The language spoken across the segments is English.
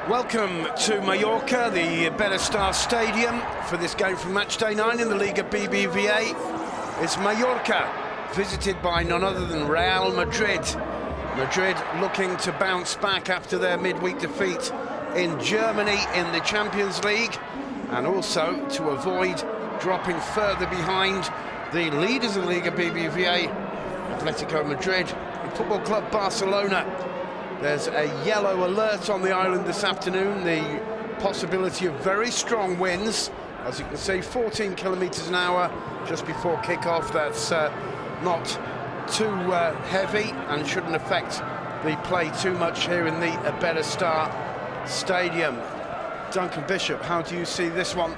Welcome to Mallorca, the Better Star Stadium, for this game from match day 9 in the Liga BBVA. It's Mallorca, visited by none other than Real Madrid. Madrid looking to bounce back after their midweek defeat in Germany in the Champions League, and also to avoid dropping further behind the leaders in Liga BBVA, Atletico Madrid, and Futbol Club Barcelona. There's a yellow alert on the island this afternoon, the possibility of very strong winds. As you can see, 14 kilometres an hour just before kick-off. That's not too heavy and shouldn't affect the play too much here in the Better Star Stadium. Duncan Bishop, how do you see this one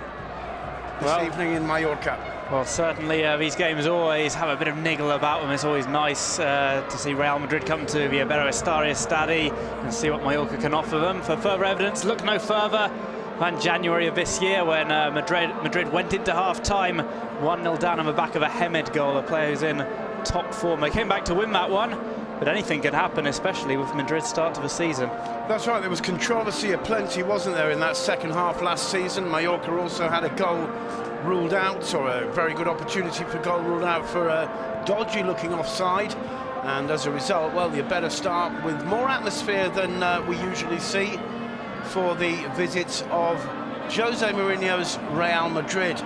this evening in Mallorca? Well, certainly these games always have a bit of niggle about them. It's always nice to see Real Madrid come to the Better Star Stadium and see what Mallorca can offer them. For further evidence, look no further than January of this year when Madrid went into half-time 1-0 down on the back of a Hemed goal, a player who's in top form. They came back to win that one, but anything can happen, especially with Madrid's start to the season. That's right, there was controversy aplenty, wasn't there, in that second half last season. Mallorca also had a goal ruled out, or a very good opportunity for goal ruled out for a dodgy looking offside, and as a result, well, you better start with more atmosphere than we usually see for the visit of Jose Mourinho's Real Madrid.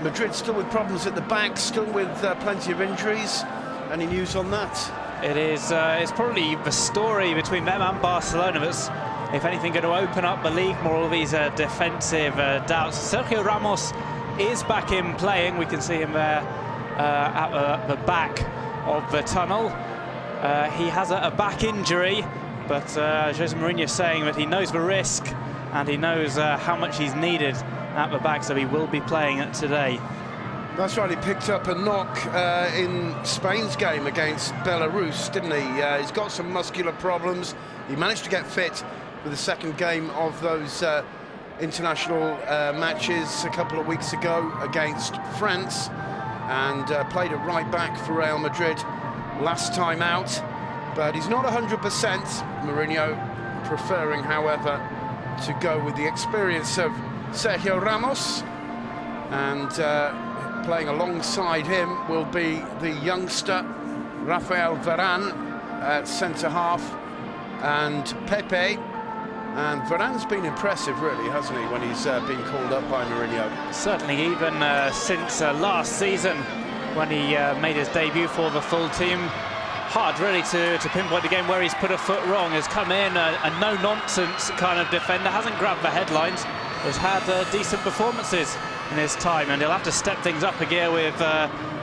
Madrid still with problems at the back, still with plenty of injuries. Any news on that? It is it's probably the story between them and Barcelona that's, if anything, going to open up the league more, all these defensive doubts. Sergio Ramos is back in playing. We can see him there at the back of the tunnel. He has a back injury, but Jose Mourinho saying that he knows the risk and he knows how much he's needed at the back, so he will be playing today. That's right, he picked up a knock in Spain's game against Belarus, didn't he? He's got some muscular problems. He managed to get fit for the second game of those international matches a couple of weeks ago against France, and played a right back for Real Madrid last time out. But he's not 100%. Mourinho preferring, however, to go with the experience of Sergio Ramos, and playing alongside him will be the youngster Rafael Varane at centre-half, and Pepe. And Varane's been impressive, really, hasn't he, when he's been called up by Mourinho? Certainly, even since last season, when he made his debut for the full team. Hard, really, to pinpoint the game where he's put a foot wrong. Has come in a no-nonsense kind of defender, hasn't grabbed the headlines, has had decent performances in his time, and he'll have to step things up a gear with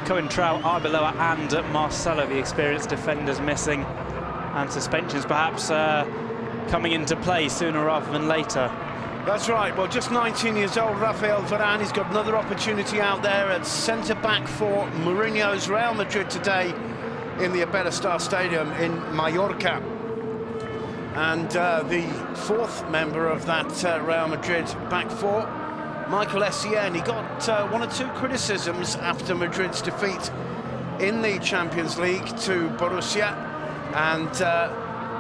Coentrao, Arbeloa and Marcelo, the experienced defenders missing, and suspensions perhaps coming into play sooner rather than later. That's right, well, just 19 years old, Rafael Varane. He's got another opportunity out there at centre-back for Mourinho's Real Madrid today in the Better Star Stadium in Mallorca. And the fourth member of that Real Madrid back four, Michael Essien, he got one or two criticisms after Madrid's defeat in the Champions League to Borussia, and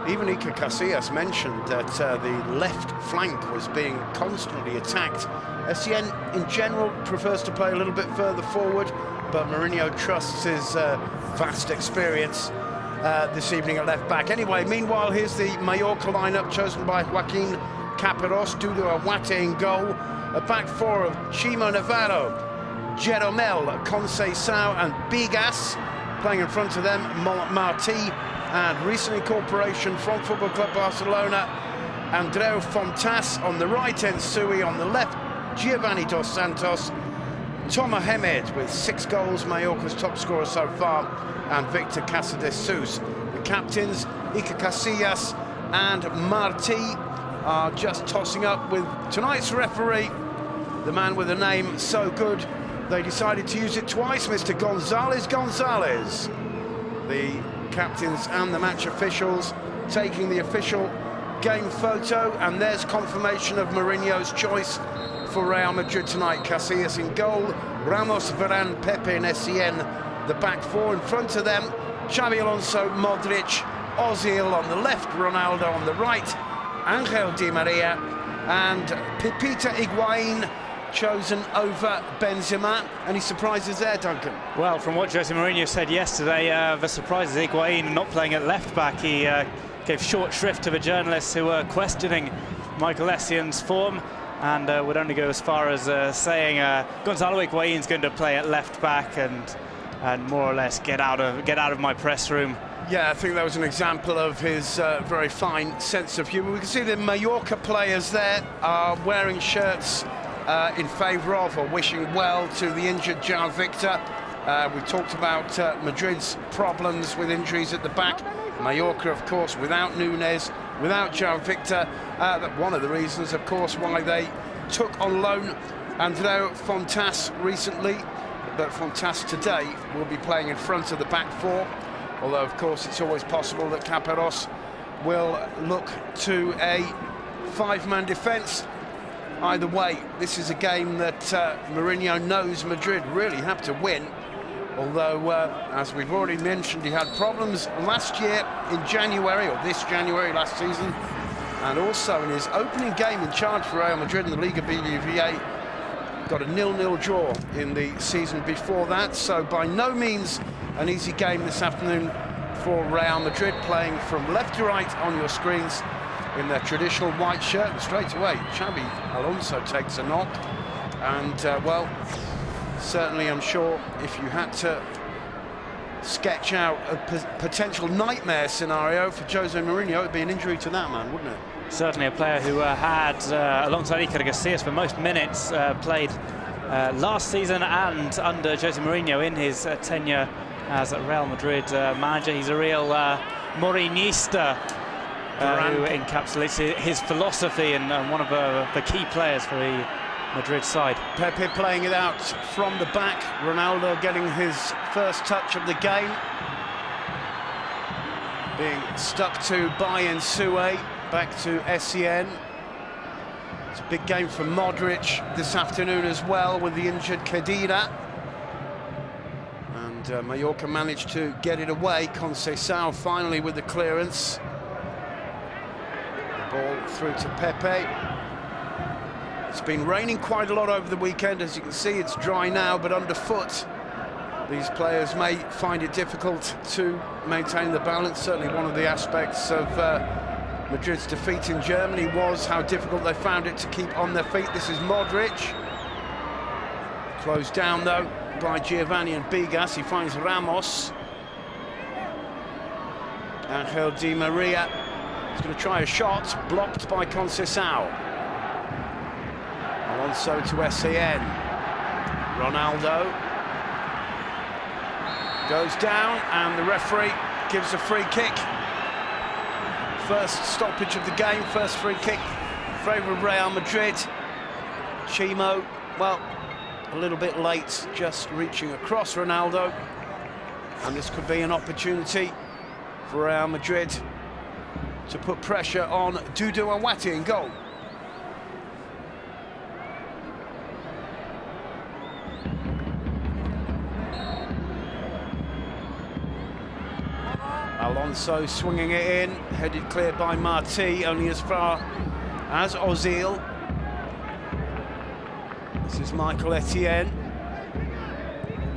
even Iker Casillas mentioned that the left flank was being constantly attacked. Essien, in general, prefers to play a little bit further forward, but Mourinho trusts his vast experience this evening at left back. Anyway, meanwhile, here's the Mallorca lineup chosen by Joaquin Caparros, Dudu Awate in goal. A back four of Chimo Navarro, Jeromel, Conceição and Bigas. Playing in front of them, Martí, and recent incorporation from Futbol Club Barcelona, Andreu Fontas. On the right, Ensui. On the left, Giovanni Dos Santos. Toma Hemed with 6 goals, Mallorca's top scorer so far, and Victor Casillas. The captains, Iker Casillas and Martí, are just tossing up with tonight's referee, the man with a name so good they decided to use it twice, Mr. González González. The captains and the match officials taking the official game photo, and there's confirmation of Mourinho's choice for Real Madrid tonight. Casillas in goal, Ramos, Varane, Pepe and Essien, the back four. In front of them, Xabi Alonso, Modric, Ozil on the left, Ronaldo on the right, Angel Di Maria, and Pepita Higuain chosen over Benzema. Any surprises there, Duncan? Well, from what Jose Mourinho said yesterday, the surprise is Higuain not playing at left-back. He gave short shrift to the journalists who were questioning Michael Essien's form, and would only go as far as saying Gonzalo Higuain's going to play at left-back and more or less get out of my press room. Yeah, I think that was an example of his very fine sense of humour. We can see the Mallorca players there are wearing shirts in favour of or wishing well to the injured João Victor. We've talked about Madrid's problems with injuries at the back. Mallorca, of course, without Núñez, without João Victor. One of the reasons, of course, why they took on loan Andreu Fontas recently. But Fontas today will be playing in front of the back four. Although, of course, it's always possible that Caparrós will look to a five-man defence. Either way, this is a game that Mourinho knows Madrid really have to win. Although, as we've already mentioned, he had problems last year in January, or this January last season, and also in his opening game in charge for Real Madrid in the Liga BBVA, got a 0-0 draw in the season before that. So by no means an easy game this afternoon for Real Madrid, playing from left to right on your screens in their traditional white shirt. And straight away, Xabi Alonso takes a knock. And, well, certainly I'm sure if you had to sketch out a potential nightmare scenario for Jose Mourinho, it would be an injury to that man, wouldn't it? Certainly a player who had, alongside Iker Casillas for most minutes, played last season and under Jose Mourinho in his tenure as Real Madrid manager. He's a real Mourinista who encapsulates his philosophy and one of the key players for the Madrid side. Pepe playing it out from the back. Ronaldo getting his first touch of the game. Being stuck to by Nsue. Back to Essien. It's a big game for Modric this afternoon as well, with the injured Khedira. And Mallorca managed to get it away. Casillas finally with the clearance. The ball through to Pepe. It's been raining quite a lot over the weekend. As you can see, it's dry now, but underfoot these players may find it difficult to maintain the balance. Certainly one of the aspects of Madrid's defeat in Germany was how difficult they found it to keep on their feet. This is Modric. Closed down, though, by Giovanni and Bigas. He finds Ramos. Angel Di Maria. He's going to try a shot, blocked by Casillas. Alonso to Essien. Ronaldo goes down, and the referee gives a free kick. First stoppage of the game, first free kick in favour of Real Madrid. Chimo, well, a little bit late, just reaching across Ronaldo. And this could be an opportunity for Real Madrid to put pressure on Dudu Awati in goal. Alonso swinging it in, headed clear by Martí, only as far as Ozil. This is Michael Etienne.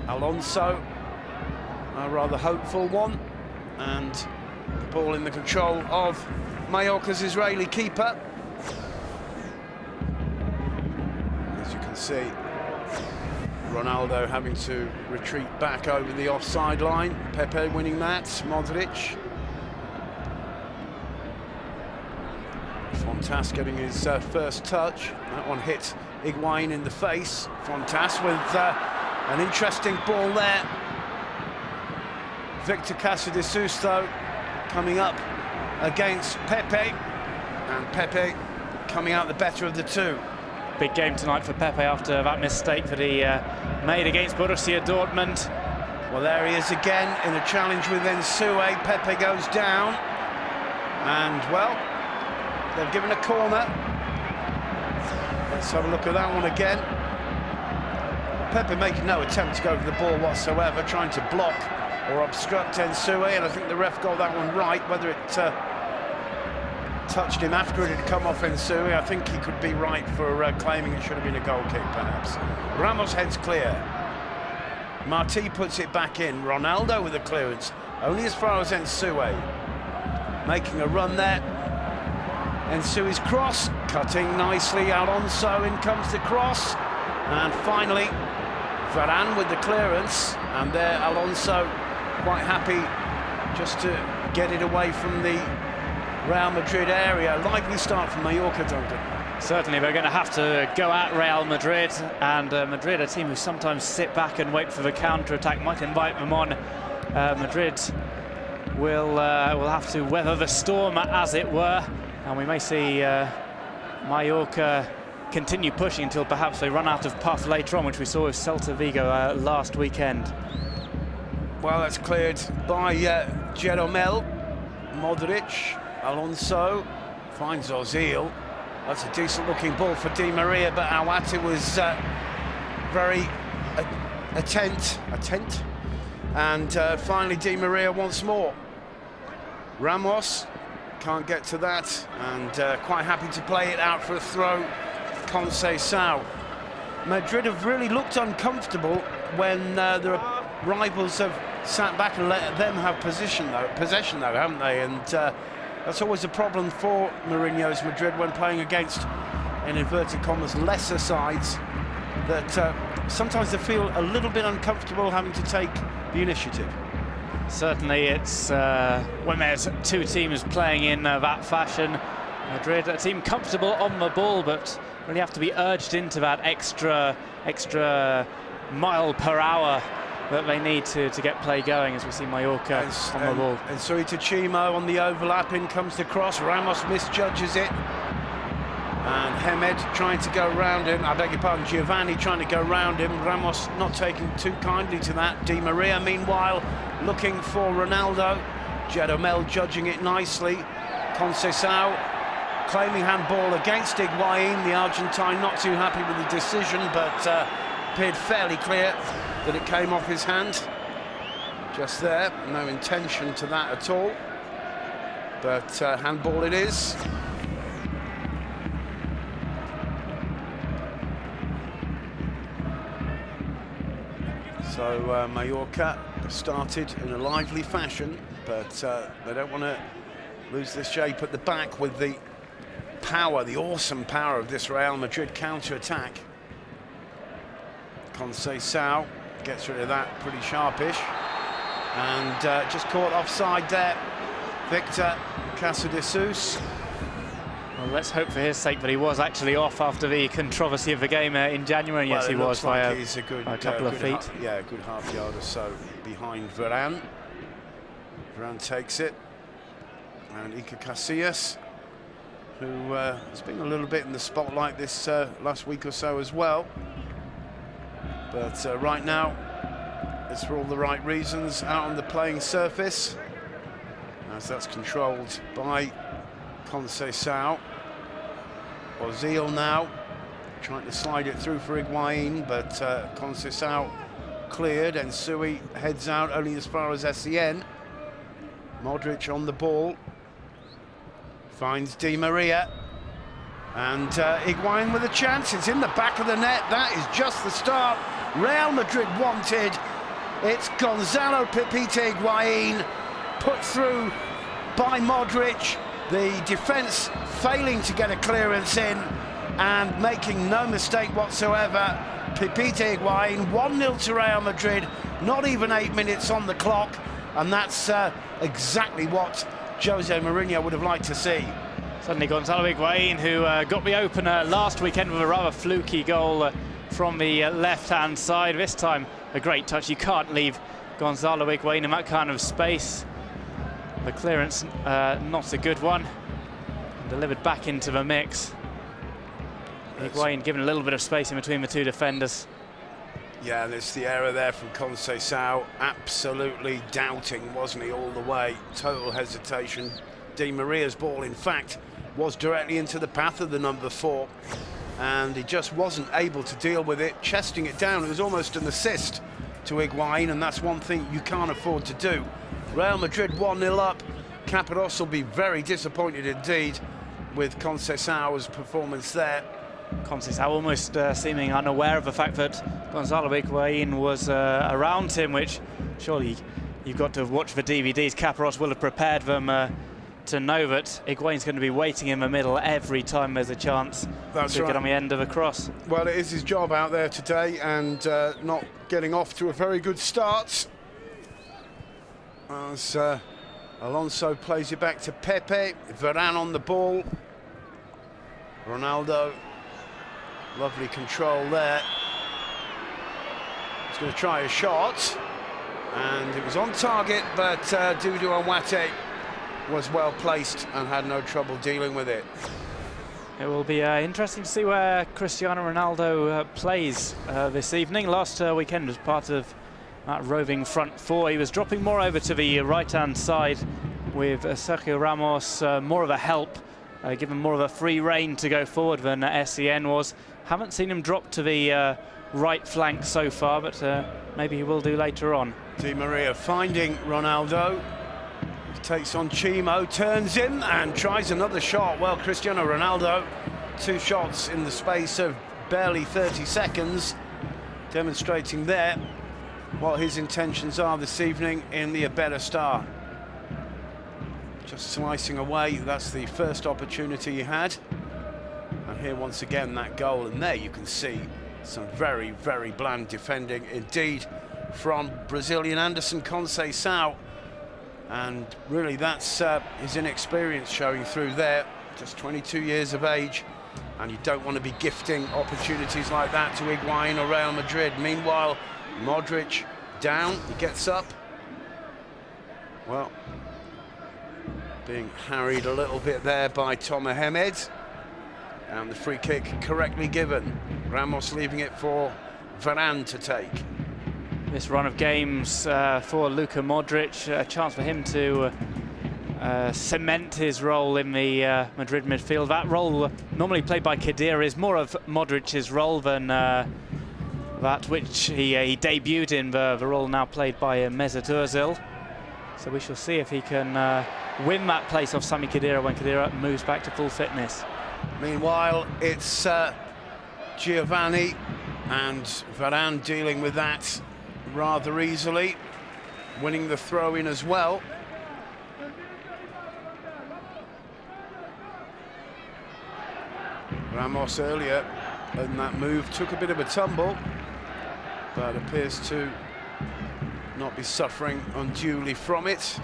Alonso, a rather hopeful one, and the ball in the control of Mallorca's Israeli keeper. As you can see, Ronaldo having to retreat back over the offside line. Pepe winning that. Modric. Fontas getting his first touch. That one hit Higuain in the face. Fontas with an interesting ball there. Victor Casillas, though, coming up against Pepe. And Pepe coming out the better of the two. Big game tonight for Pepe after that mistake that he made against Borussia Dortmund. Well, there he is again in a challenge with Nsue. Pepe goes down. And, well, they've given a corner. Let's have a look at that one again. Pepe making no attempt to go for the ball whatsoever, trying to block or obstruct Nsue, and I think the ref got that one right. Whether it touched him after it had come off Ensui. I think he could be right for claiming it should have been a goal kick, perhaps. Ramos heads clear. Martí puts it back in. Ronaldo with a clearance, only as far as Ensui. Making a run there. Ensui's cross, cutting nicely. Alonso, in comes the cross. And finally, Varane with the clearance. And there, Alonso quite happy just to get it away from the Real Madrid area. Lively start from Mallorca, Duncan. Certainly, we're going to have to go at Real Madrid, and Madrid, a team who sometimes sit back and wait for the counter-attack, might invite them on. Madrid will have to weather the storm, as it were, and we may see Mallorca continue pushing until perhaps they run out of puff later on, which we saw with Celta Vigo last weekend. Well, that's cleared by Jeromel. Modric, Alonso finds Ozil. That's a decent-looking ball for Di Maria, but Awati was very attent. And finally, Di Maria once more. Ramos can't get to that, and quite happy to play it out for a throw. Casillas. Madrid have really looked uncomfortable when their rivals have sat back and let them have possession, though, haven't they? And that's always a problem for Mourinho's Madrid when playing against, in inverted commas, lesser sides, that sometimes they feel a little bit uncomfortable having to take the initiative. Certainly, it's when there's two teams playing in that fashion. Madrid, a team comfortable on the ball, but really have to be urged into that extra mile per hour that they need to get play going, as we see Mallorca on the ball. And Suri to Chimo on the overlap. In comes the cross. Ramos misjudges it. And Hamed trying to go round him. I beg your pardon, Giovanni trying to go round him. Ramos not taking too kindly to that. Di Maria, meanwhile, looking for Ronaldo. Jeromel judging it nicely. Casillas claiming handball against Higuain. The Argentine not too happy with the decision, but appeared fairly clear that it came off his hand. Just there, no intention to that at all. But handball it is. So Mallorca started in a lively fashion, but they don't want to lose the shape at the back with the power, the awesome power of this Real Madrid counter-attack. Casillas gets rid of that pretty sharpish, and just caught offside there, Victor Casillas. Well, let's hope for his sake that he was actually off after the controversy of the game in January. Well, yes, he was by a couple of feet. A good half yard or so behind Varane. Varane takes it, and Iker Casillas, who has been a little bit in the spotlight this last week or so as well. But right now, it's for all the right reasons out on the playing surface, as that's controlled by Casillas. Ozil now trying to slide it through for Higuain, but Casillas cleared, and Sui heads out only as far as Essien. Modric on the ball, finds Di Maria, and Higuain with a chance. It's in the back of the net. That is just the start Real Madrid wanted. It's Gonzalo Pipita Higuain, put through by Modric. The defence failing to get a clearance in, and making no mistake whatsoever. Pipita Higuain, 1-0 to Real Madrid, not even 8 minutes on the clock, and that's exactly what Jose Mourinho would have liked to see. Suddenly Gonzalo Higuain, who got the opener last weekend with a rather fluky goal from the left-hand side. This time, a great touch. You can't leave Gonzalo Higuain in that kind of space. The clearance, not a good one. Delivered back into the mix. Higuain given a little bit of space in between the two defenders. Yeah, there's the error there from Casillas. Absolutely doubting, wasn't he, all the way? Total hesitation. Di Maria's ball, in fact, was directly into the path of the number 4, and he just wasn't able to deal with it, chesting it down. It was almost an assist to Higuain, and that's one thing you can't afford to do. Real Madrid 1-0 up, Casillas will be very disappointed indeed with Conceição's performance there. Conceição almost seeming unaware of the fact that Gonzalo Higuain was around him, which surely you've got to have watched the DVDs. Casillas will have prepared them to know that Higuain's going to be waiting in the middle every time there's a chance to get on the end of a cross. Well, it is his job out there today, and not getting off to a very good start. As Alonso plays it back to Pepe, Varane on the ball. Ronaldo, lovely control there. He's going to try a shot, and it was on target, but Dudu Awate was well placed and had no trouble dealing with it. It will be interesting to see where Cristiano Ronaldo plays this evening. Last weekend was part of that roving front four. He was dropping more over to the right-hand side with Sergio Ramos more of a help, given more of a free rein to go forward than SEN was. Haven't seen him drop to the right flank so far, but maybe he will do later on. Di Maria finding Ronaldo. Takes on Chimo, turns him and tries another shot. Well, Cristiano Ronaldo, 2 shots in the space of barely 30 seconds, demonstrating there what his intentions are this evening in the Better Star. Just slicing away, that's the first opportunity he had. And here once again that goal, and there you can see some very, very bland defending indeed from Brazilian Anderson Conceição. And really that's his inexperience showing through there, just 22 years of age, and you don't want to be gifting opportunities like that to Higuain or Real Madrid. Meanwhile, Modric down, he gets up. Well, being harried a little bit there by Tom Mohamed, and the free kick correctly given. Ramos leaving it for Varane to take. This run of games for Luka Modric, a chance for him to cement his role in the Madrid midfield. That role normally played by Khedira is more of Modric's role than that which he debuted in, the role now played by Mesut Ozil. So we shall see if he can win that place off Sami Khedira when Khedira moves back to full fitness. Meanwhile, it's Giovanni and Varane dealing with that rather easily, winning the throw-in as well. Ramos earlier in that move took a bit of a tumble, but appears to not be suffering unduly from it.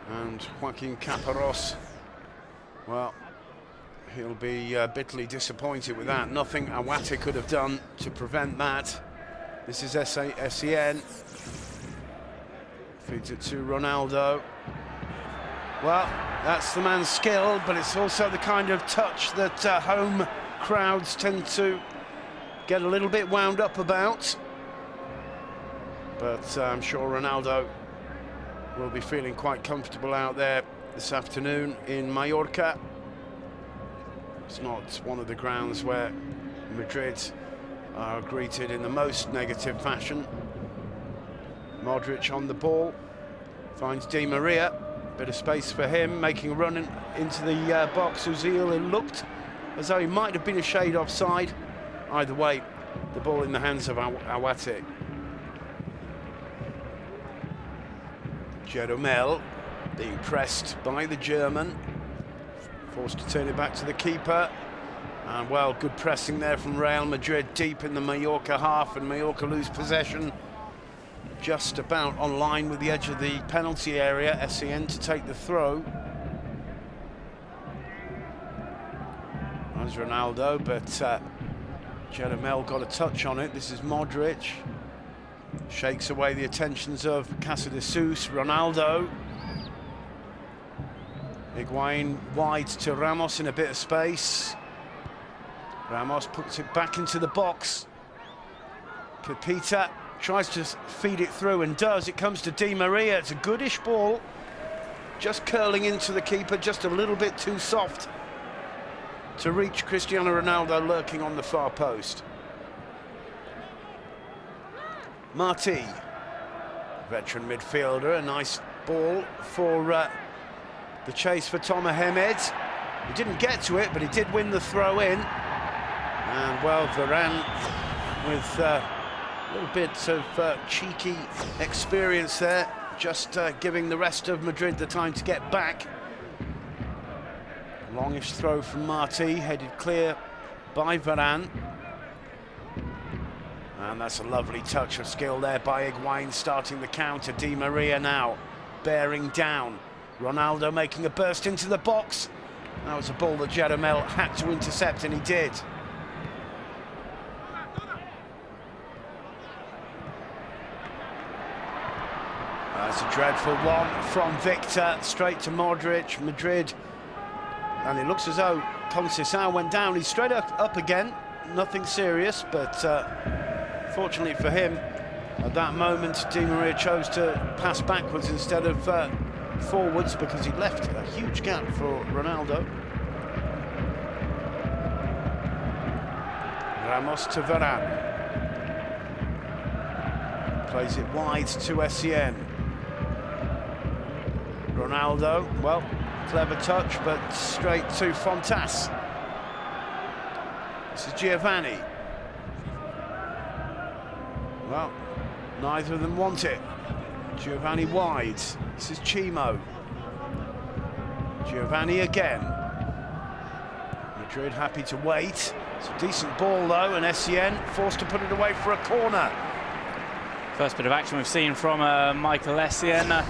And Joaquin Casillas, well, he'll be bitterly disappointed with that. Nothing Awate could have done to prevent that. This is SEN. Feeds it to Ronaldo. Well, that's the man's skill, but it's also the kind of touch that home crowds tend to get a little bit wound up about. But I'm sure Ronaldo will be feeling quite comfortable out there this afternoon in Mallorca. It's not one of the grounds where Madrid are greeted in the most negative fashion. Modric on the ball, finds Di Maria, bit of space for him, making a run into the box. Ozil, it looked as though he might have been a shade offside. Either way, the ball in the hands of Awate. Jeromel being pressed by the German, forced to turn it back to the keeper. And well, good pressing there from Real Madrid deep in the Mallorca half, and Mallorca lose possession just about on line with the edge of the penalty area. SEN to take the throw. There's Ronaldo, but Jeromel got a touch on it. This is Modric. Shakes away the attentions of Casillas. Ronaldo. Higuain wide to Ramos in a bit of space. Ramos puts it back into the box. Pepita tries to feed it through and does. It comes to Di Maria. It's a goodish ball. Just curling into the keeper, just a little bit too soft to reach Cristiano Ronaldo lurking on the far post. Marti, veteran midfielder, a nice Ball for the chase for Tom Mohamed. He didn't get to it, but he did win the throw-in. And, well, Varane with a little bit of cheeky experience there, just giving the rest of Madrid the time to get back. Longish throw from Marti, headed clear by Varane. And that's a lovely touch of skill there by Higuain, starting the counter. Di Maria now bearing down. Ronaldo making a burst into the box. That was a ball that Jeromel had to intercept, and he did. That's a dreadful one from Victor, straight to Modric. Madrid, and it looks as though Casillas went down. He's straight up again, nothing serious, but fortunately for him, at that moment, Di Maria chose to pass backwards instead of forwards, because he left a huge gap for Ronaldo. Ramos to Varane. Plays it wide to Sen. Ronaldo, well, clever touch, but straight to Fontas. This is Giovanni. Well, neither of them want it. Giovanni wide. This is Chimo. Giovanni again. Madrid happy to wait. It's a decent ball though, and Sen forced to put it away for a corner. First bit of action we've seen from Michael Essien.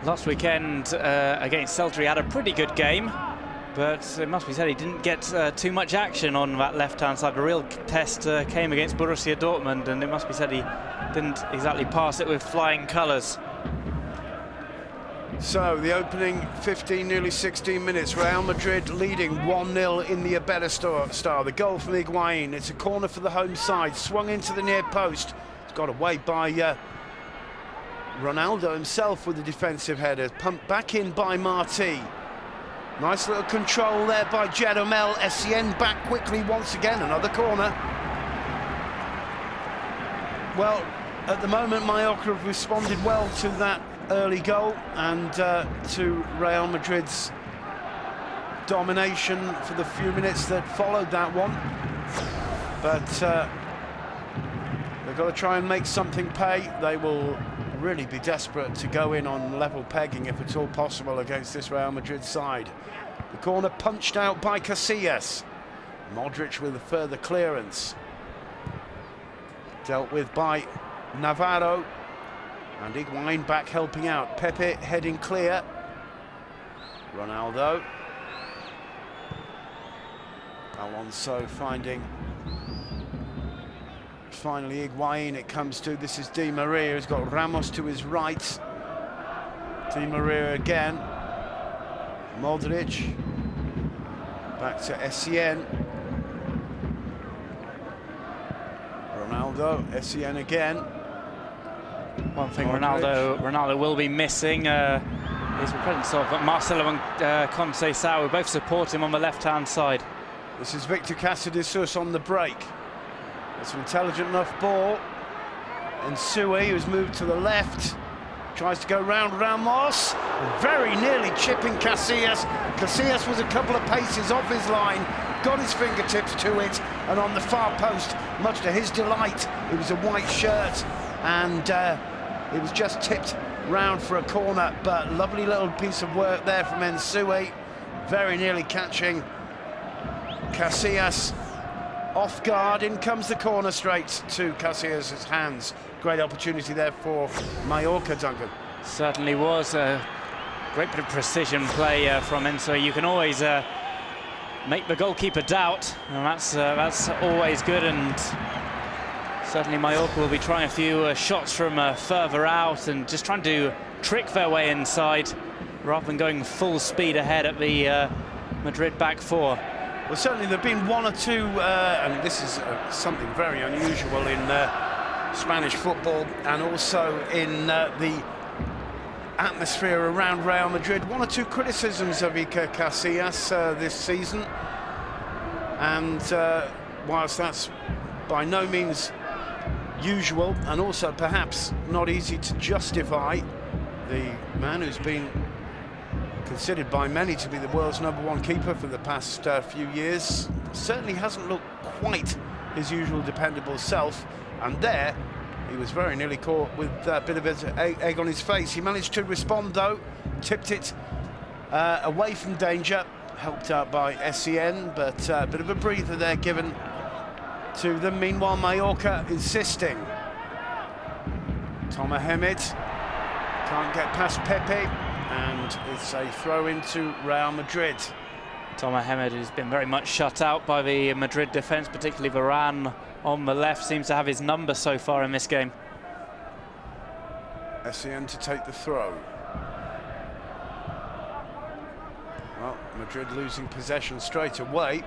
Last weekend against Celta, he had a pretty good game, but it must be said he didn't get too much action on that left-hand side. The real test came against Borussia Dortmund, and it must be said he didn't exactly pass it with flying colours. So, the opening 15, nearly 16 minutes, Real Madrid leading 1-0 in the Iberostar. The goal from Higuain, it's a corner for the home side, swung into the near post. It's got away by Ronaldo himself with a defensive header, pumped back in by Marti. Nice little control there by Jeromel. Sen back quickly once again, another corner. Well, at the moment, Mallorca have responded well to that early goal and to Real Madrid's domination for the few minutes that followed that one. But they've got to try and make something pay. They will really be desperate to go in on level pegging, if at all possible, against this Real Madrid side. The corner punched out by Casillas. Modric with a further clearance. Dealt with by Navarro. And Higuain back helping out. Pepe heading clear. Ronaldo. Alonso finding... Finally Higuain it comes to. This is Di Maria, who's got Ramos to his right. Di Maria again. Modric. Back to Sen. Ronaldo, Sen again. One thing Ronaldo will be missing is the presence of Marcelo and Casillas, who both support him on the left-hand side. This is Victor Casillas on the break. It's an intelligent enough ball. And Sui, who's moved to the left, tries to go round Ramos. Very nearly chipping Casillas. Casillas was a couple of paces off his line, got his fingertips to it, and on the far post, much to his delight, it was a white shirt, and it was just tipped round for a corner. But lovely little piece of work there from Ensui, very nearly catching Casillas off guard. In comes the corner straight to Casillas' hands. Great opportunity there for Mallorca, Duncan. Certainly was a great bit of precision play from Ensui. You can always make the goalkeeper doubt, and that's always good. And certainly Mallorca will be trying a few shots from further out and just trying to trick their way inside rather than going full speed ahead at the Madrid back four. Well, certainly there have been one or two, and this is something very unusual in Spanish football and also in the atmosphere around Real Madrid. One or two criticisms of Iker Casillas this season, and whilst that's by no means usual and also perhaps not easy to justify, the man who's been considered by many to be the world's #1 keeper for the past few years, certainly hasn't looked quite his usual dependable self, and there he was very nearly caught with a bit of egg on his face. He managed to respond though, tipped it away from danger, helped out by SEN, but a bit of a breather there given to them. Meanwhile, Mallorca insisting. Tom Ahmed can't get past Pepe, and it's a throw into Real Madrid. Tom Ahmed has been very much shut out by the Madrid defence, particularly Varane on the left, seems to have his number so far in this game. SEN to take the throw. Well, Madrid losing possession straight away.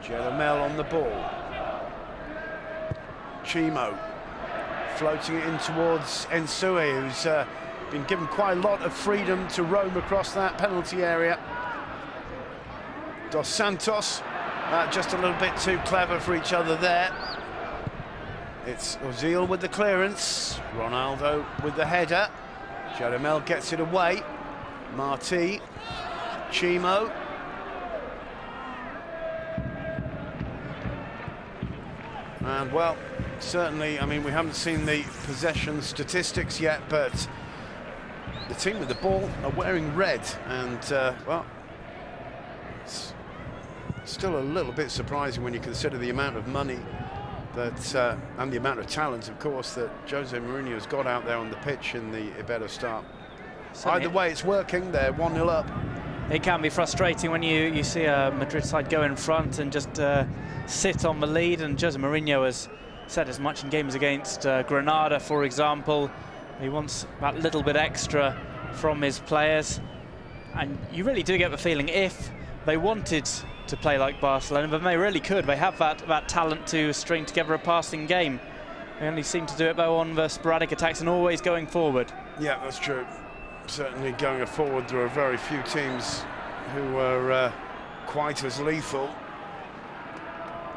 Jeromel on the ball. Chimo floating it in towards Ensue, who's been given quite a lot of freedom to roam across that penalty area. Dos Santos, just a little bit too clever for each other there. It's Ozil with the clearance, Ronaldo with the header. Jeromel gets it away. Marti, Chimo. And well, certainly, I mean, we haven't seen the possession statistics yet, but the team with the ball are wearing red, and well, it's still a little bit surprising when you consider the amount of money that and the amount of talent, of course, that Jose Mourinho has got out there on the pitch in the Iberostar. Either way, it's working. They're 1-0 up. It can be frustrating when you see a Madrid side go in front and just sit on the lead, and Jose Mourinho has said as much in games against Granada, for example. He wants that little bit extra from his players, and you really do get the feeling if they wanted to play like Barcelona, then they really could. They have that talent to string together a passing game. They only seem to do it though on the sporadic attacks and always going forward. Yeah, that's true. Certainly going forward, there are very few teams who are quite as lethal.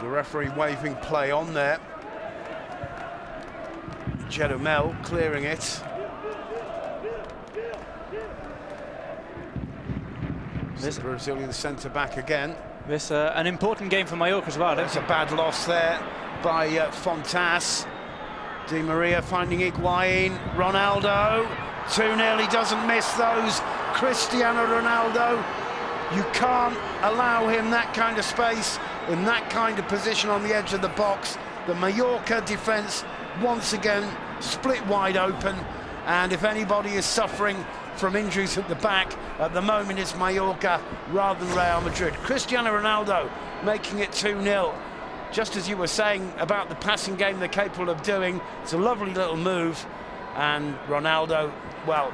The referee waving play on there. Jeromel clearing it. This Brazilian centre-back again. This an important game for Mallorca as well. There's a bad loss there by Fontas. Di Maria finding Higuain. Ronaldo. 2-0, he doesn't miss those. Cristiano Ronaldo. You can't allow him that kind of space in that kind of position on the edge of the box. The Mallorca defence once again split wide open, and if anybody is suffering from injuries at the back at the moment, it's Mallorca rather than Real Madrid. Cristiano Ronaldo making it 2-0. Just as you were saying about the passing game they're capable of doing, it's a lovely little move, and Ronaldo, well,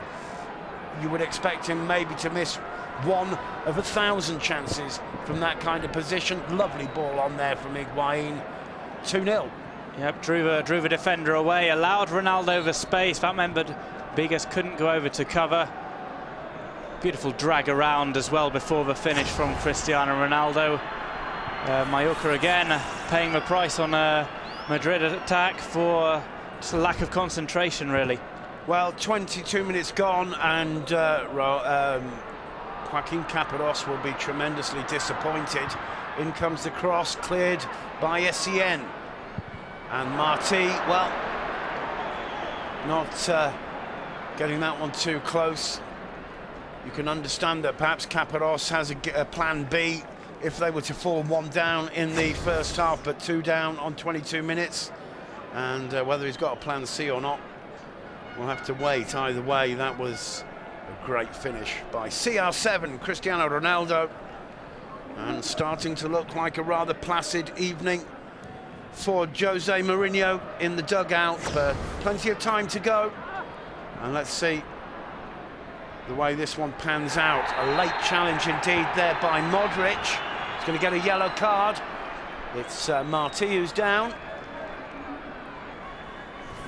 you would expect him maybe to miss 1 of 1,000 chances from that kind of position. Lovely ball on there from Higuain. 2-0. Yep, drew the defender away, allowed Ronaldo the space. That meant that Bigas couldn't go over to cover. Beautiful drag around as well before the finish from Cristiano Ronaldo. Mallorca again paying the price on a Madrid attack for just a lack of concentration, really. Well, 22 minutes gone, and Joaquin Caparrós will be tremendously disappointed. In comes the cross, cleared by SEN. And Marti, well, not getting that one too close. You can understand that perhaps Caparrós has a plan B if they were to fall 1 down in the first half, but 2 down on 22 minutes. And whether he's got a plan C or not, we'll have to wait. Either way, that was a great finish by CR7, Cristiano Ronaldo. And starting to look like a rather placid evening for Jose Mourinho in the dugout, but plenty of time to go. And let's see the way this one pans out. A late challenge indeed there by Modric. He's going to get a yellow card. It's Marti who's down.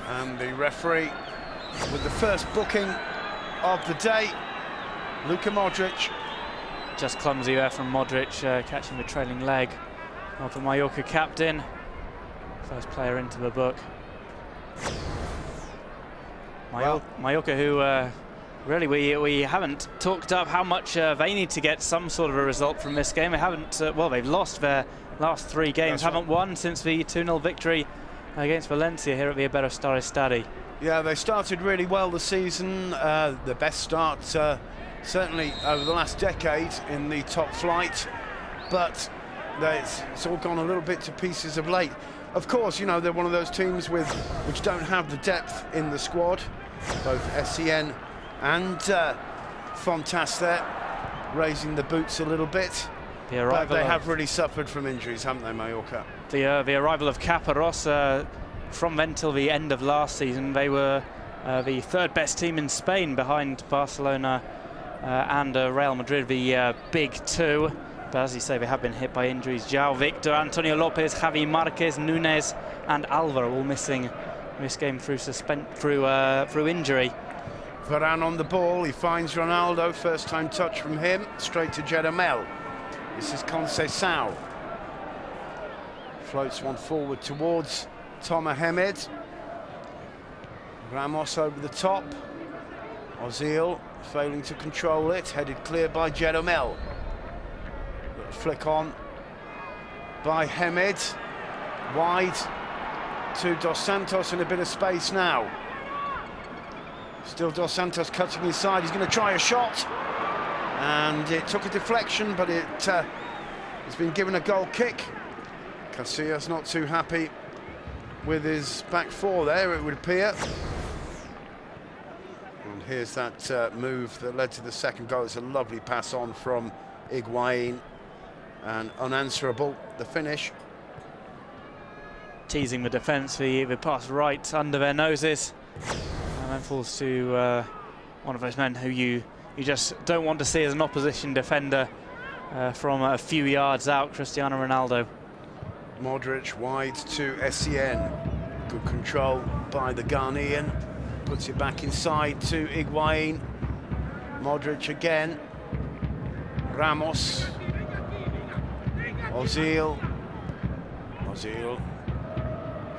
And the referee with the first booking of the day, Luka Modric. Just clumsy there from Modric, catching the trailing leg of the Mallorca captain. First player into the book. Mallorca, who really we haven't talked up how much they need to get some sort of a result from this game. They haven't, well, they've lost their last 3 games, haven't won since the 2-0 victory against Valencia here at the Iberostar Stadi. Yeah, they started really well the season, the best start certainly over the last decade in the top flight, but it's all gone a little bit to pieces of late. Of course, you know, they're one of those teams which don't have the depth in the squad. Both SEN and Fontas there raising the boots a little bit, but they have really suffered from injuries, haven't they, Mallorca? The arrival of Caparrós, from then till the end of last season, they were the 3rd best team in Spain behind Barcelona and Real Madrid, the big 2. But as you say, they have been hit by injuries. João Victor, Antonio Lopez, Javi Marquez, Nunes and Alvaro all missing this game through injury. Varane on the ball, he finds Ronaldo, first time touch from him, straight to Jeromel. This is Casillas. Floats one forward towards Tom Mohamed. Ramos over the top. Ozil failing to control it, headed clear by Jeromel. Flick on by Hamed, wide to Dos Santos in a bit of space now. Still Dos Santos cutting inside, he's going to try a shot, and it took a deflection, but it's been given a goal kick. Casillas not too happy with his back 4 there, it would appear. And here's that move that led to the second goal. It's a lovely pass on from Higuain, and unanswerable, the finish. Teasing the defence, the pass right under their noses, and then falls to one of those men who you just don't want to see as an opposition defender from a few yards out, Cristiano Ronaldo. Modric wide to SEN. Good control by the Ghanaian. Puts it back inside to Higuain. Modric again. Ramos. Ozil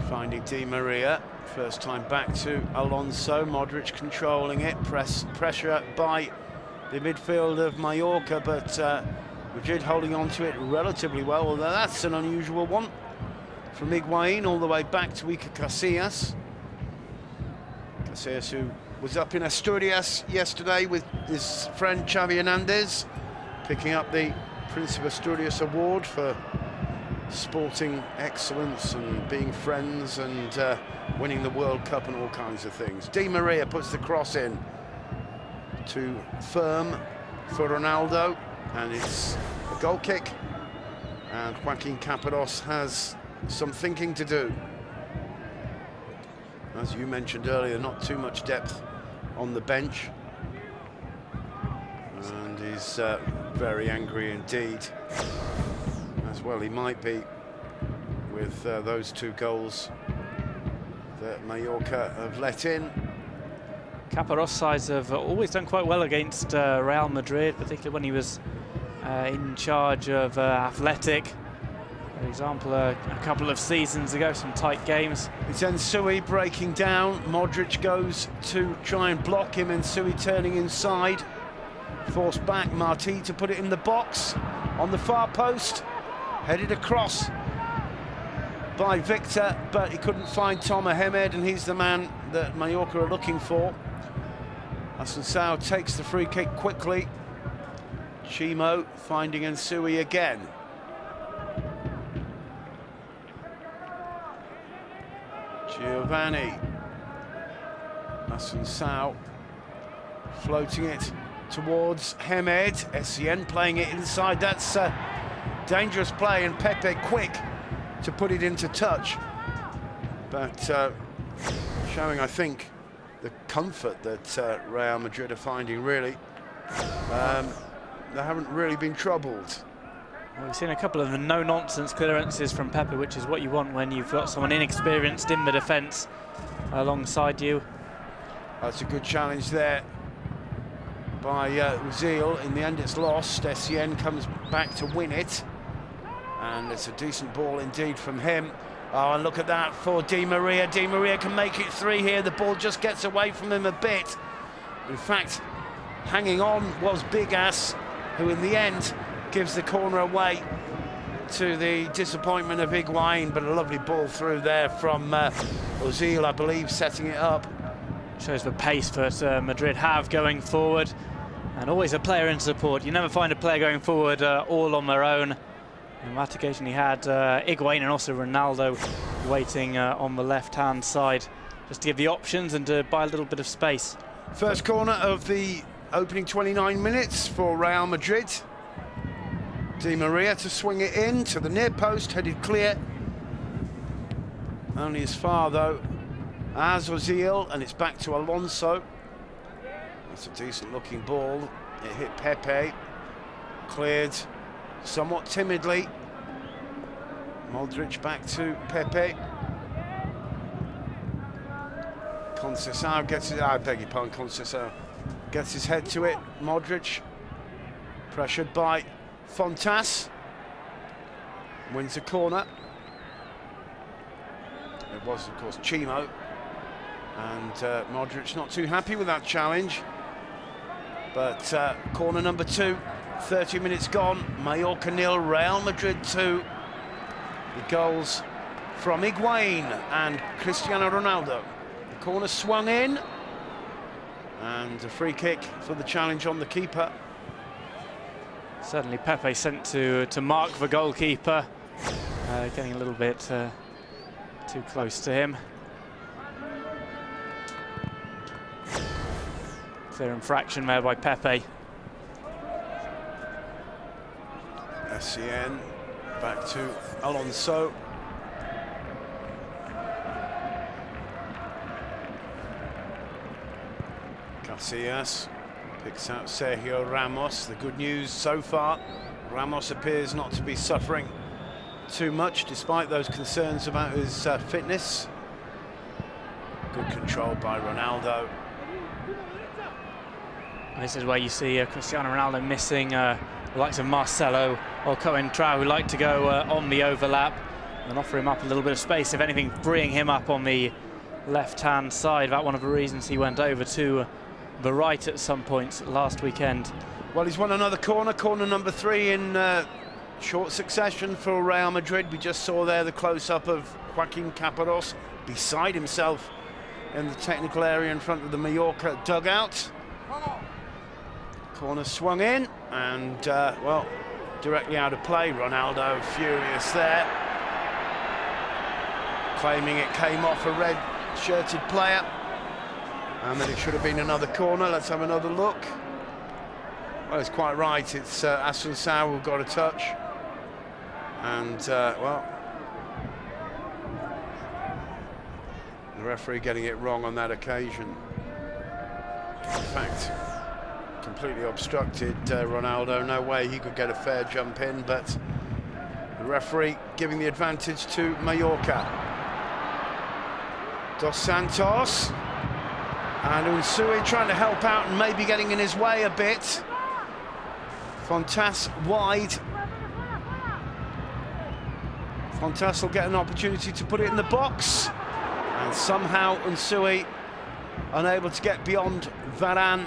finding Di Maria. First time back to Alonso. Modric controlling it. Pressure by the midfield of Mallorca, but Madrid holding on to it relatively well, although that's an unusual one. From Higuain all the way back to Iker Casillas. Casillas, who was up in Asturias yesterday with his friend Xavi Hernandez, picking up the Prince of Asturias Award for sporting excellence and being friends and winning the World Cup and all kinds of things. Di Maria puts the cross in to firm for Ronaldo, and it's a goal kick, and Joaquin Caparrós has some thinking to do. As you mentioned earlier, not too much depth on the bench, and he's very angry indeed, as well he might be, with those 2 goals that Mallorca have let in. Caparrós sides have always done quite well against Real Madrid, particularly when he was in charge of Athletic, for example, a couple of seasons ago, some tight games. It's Nsui breaking down. Modric goes to try and block him, and Nsui turning inside. Forced back, Martí to put it in the box on the far post. Headed across by Victor, but he couldn't find Tom Mohamed, and he's the man that Mallorca are looking for. Assunção takes the free kick quickly. Chimo finding Nsui again. Giovanni. Assunção floating it towards Hamed. SEN playing it inside. That's dangerous play, and Pepe quick to put it into touch. But showing, I think, the comfort that Real Madrid are finding, really. They haven't really been troubled. Well, we've seen a couple of no-nonsense clearances from Pepe, which is what you want when you've got someone inexperienced in the defence alongside you. That's a good challenge there by Ozil. In the end, it's lost. SEN comes back to win it, and it's a decent ball indeed from him. Oh, and look at that for Di Maria. Di Maria can make it 3 here. The ball just gets away from him a bit. In fact, hanging on was Big Ass, who in the end gives the corner away to the disappointment of Higuain, but a lovely ball through there from Ozil, I believe, setting it up. Shows the pace that Madrid have going forward, and always a player in support. You never find a player going forward all on their own. On that occasion he had Higuain and also Ronaldo waiting on the left-hand side, just to give the options and to buy a little bit of space. First corner of the opening 29 minutes for Real Madrid. Di Maria to swing it in to the near post, headed clear. Only as far though as Ozil, and it's back to Alonso. That's a decent looking ball. It hit Pepe, cleared somewhat timidly. Modric back to Pepe. Casillas gets it, I beg your pardon, Casillas gets his head to it. Modric, pressured by Fontas, wins the corner. It was, of course, Chimo. And Modric not too happy with that challenge. But corner number 2, 30 minutes gone. Mallorca 0, Real Madrid 2. The goals from Higuain and Cristiano Ronaldo. The corner swung in. And a free kick for the challenge on the keeper. Certainly Pepe sent to mark the goalkeeper. Getting a little bit too close to him. Clear infraction there by Pepe. SCN back to Alonso. Casillas picks out Sergio Ramos. The good news so far, Ramos appears not to be suffering too much despite those concerns about his fitness. Good control by Ronaldo. This is where you see Cristiano Ronaldo missing the likes of Marcelo or Coentrao, who like to go on the overlap and offer him up a little bit of space, if anything freeing him up on the left-hand side. That's one of the reasons he went over to the right at some points last weekend. Well, he's won another corner, corner number 3 in short succession for Real Madrid. We just saw there the close-up of Joaquin Caparrós beside himself in the technical area in front of the Mallorca dugout. Corner swung in and, well, directly out of play. Ronaldo furious there, claiming it came off a red-shirted player and that it should have been another corner. Let's have another look. Well, it's quite right. It's Assunção who got a touch. And, well, the referee getting it wrong on that occasion. In fact, completely obstructed Ronaldo. No way he could get a fair jump in, but the referee giving the advantage to Mallorca. Dos Santos and Unsui trying to help out and maybe getting in his way a bit. Fontas wide. Fontas will get an opportunity to put it in the box, and somehow Unsui unable to get beyond Varane,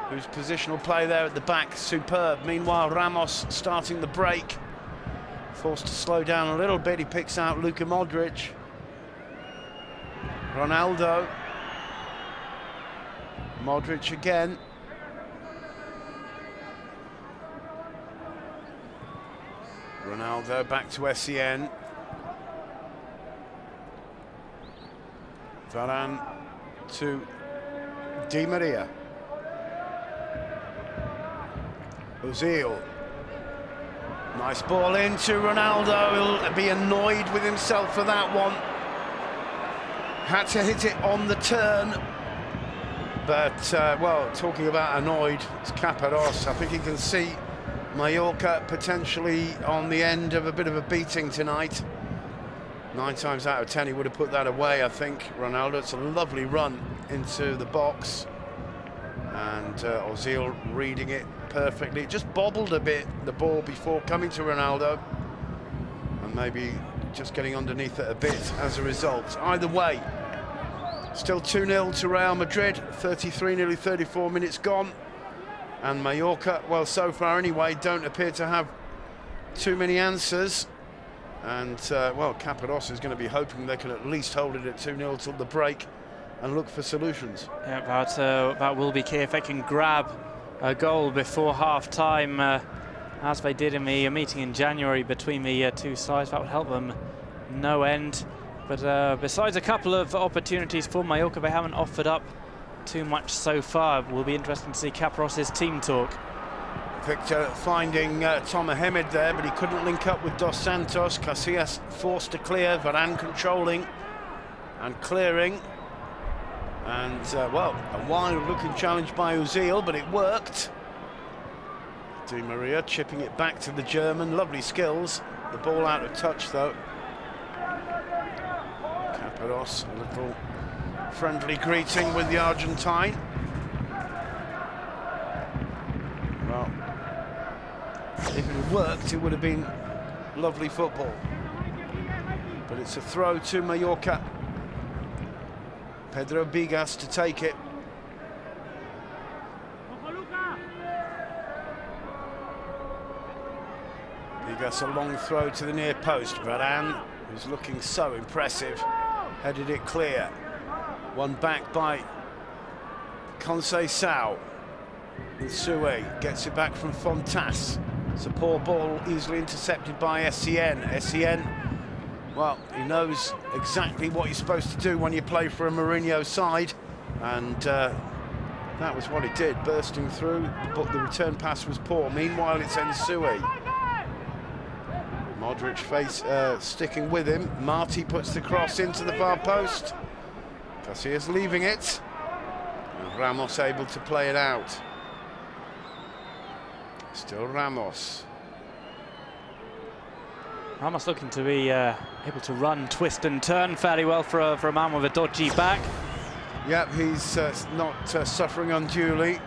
whose positional play there at the back superb. Meanwhile, Ramos starting the break, forced to slow down a little bit. He picks out Luka Modric. Ronaldo. Modric again. Ronaldo back to SCN. Varane to Di Maria. Ozil. Nice ball into Ronaldo. He'll be annoyed with himself for that one. Had to hit it on the turn. But, well, talking about annoyed, it's Caparrós. I think you can see Mallorca potentially on the end of a bit of a beating tonight. 9 times out of 10 he would have put that away, I think. Ronaldo, it's a lovely run into the box. And Ozil reading it perfectly. It just bobbled a bit, the ball, before coming to Ronaldo. And maybe just getting underneath it a bit as a result. Either way, still 2-0 to Real Madrid, 33, nearly 34 minutes gone. And Mallorca, well, so far anyway, don't appear to have too many answers. And, well, Caparrós is going to be hoping they can at least hold it at 2-0 till the break and look for solutions. Yeah, that will be key. If they can grab a goal before half-time, as they did in the meeting in January between the two sides, that would help them no end. But besides a couple of opportunities for Mallorca, they haven't offered up too much so far. It will be interesting to see Caparrós' team talk. Victor finding Tom Mohamed there, but he couldn't link up with Dos Santos. Casillas forced to clear, Varane controlling and clearing. And, well, a wild-looking challenge by Ozil, but it worked. Di Maria chipping it back to the German. Lovely skills. The ball out of touch, though. Caparrós, a little friendly greeting with the Argentine. Well, if it had worked, it would have been lovely football. But it's a throw to Mallorca. Pedro Bigas to take it. Bigas a long throw to the near post. Varane, who's looking so impressive, headed it clear. One back by Conceição. Sue gets it back from Fontas. It's a poor ball, easily intercepted by Essien. Essien, well, he knows exactly what he's supposed to do when you play for a Mourinho side, and that was what he did, bursting through, but the return pass was poor. Meanwhile, it's Ensue. Modric sticking with him. Marti puts the cross into the far post. Casillas leaving it. And Ramos able to play it out. Still Ramos. Ramos looking to be able to run, twist and turn fairly well for a man with a dodgy back. Yep, he's not suffering unduly.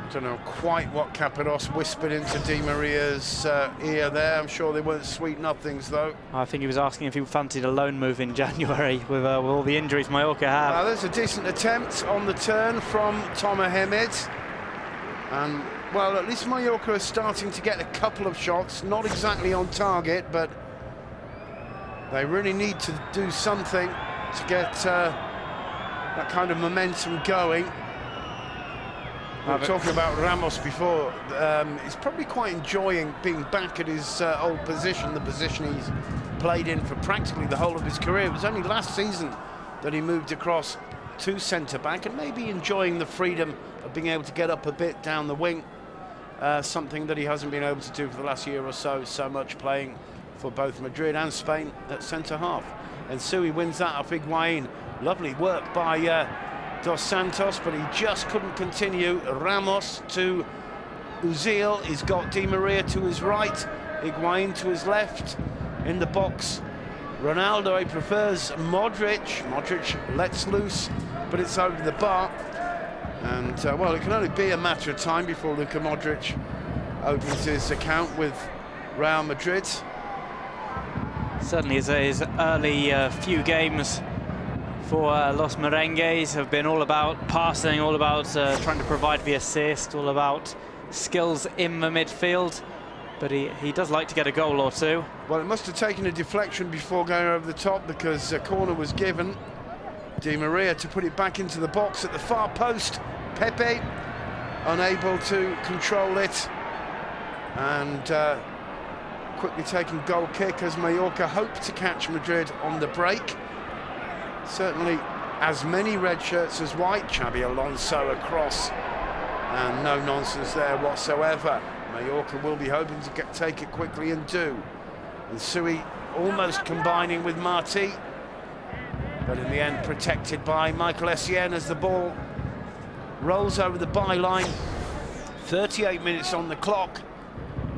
I don't know quite what Caparrós whispered into Di Maria's ear there. I'm sure they weren't sweet nothings, though. I think he was asking if he fancied a loan move in January with all the injuries Mallorca have. Well, there's a decent attempt on the turn from Tom Mohamed. And, well, at least Mallorca are starting to get a couple of shots, not exactly on target, but they really need to do something to get that kind of momentum going. We were talking about Ramos before. He's probably quite enjoying being back at his old position, the position he's played in for practically the whole of his career. It was only last season that he moved across to centre-back, and maybe enjoying the freedom of being able to get up a bit down the wing, something that he hasn't been able to do for the last year or so much playing for both Madrid and Spain at centre-half. And Sui wins that off Higuain. Lovely work by Dos Santos, but he just couldn't continue. Ramos to Ozil. He's got Di Maria to his right, Higuain to his left. In the box, Ronaldo, he prefers Modric. Modric lets loose, but it's over the bar. And, well, it can only be a matter of time before Luka Modric opens his account with Real Madrid. Certainly his early few games for Los Merengues have been all about passing, all about trying to provide the assist, all about skills in the midfield. But he does like to get a goal or two. Well, it must have taken a deflection before going over the top, because a corner was given. Di Maria to put it back into the box at the far post. Pepe unable to control it. And quickly taking goal kick as Mallorca hope to catch Madrid on the break. Certainly as many red shirts as white. Xabi Alonso across, and no nonsense there whatsoever. Mallorca will be hoping to take it quickly and do. And Sui almost combining with Marti, but in the end protected by Michael Essien as the ball rolls over the byline. 38 minutes on the clock.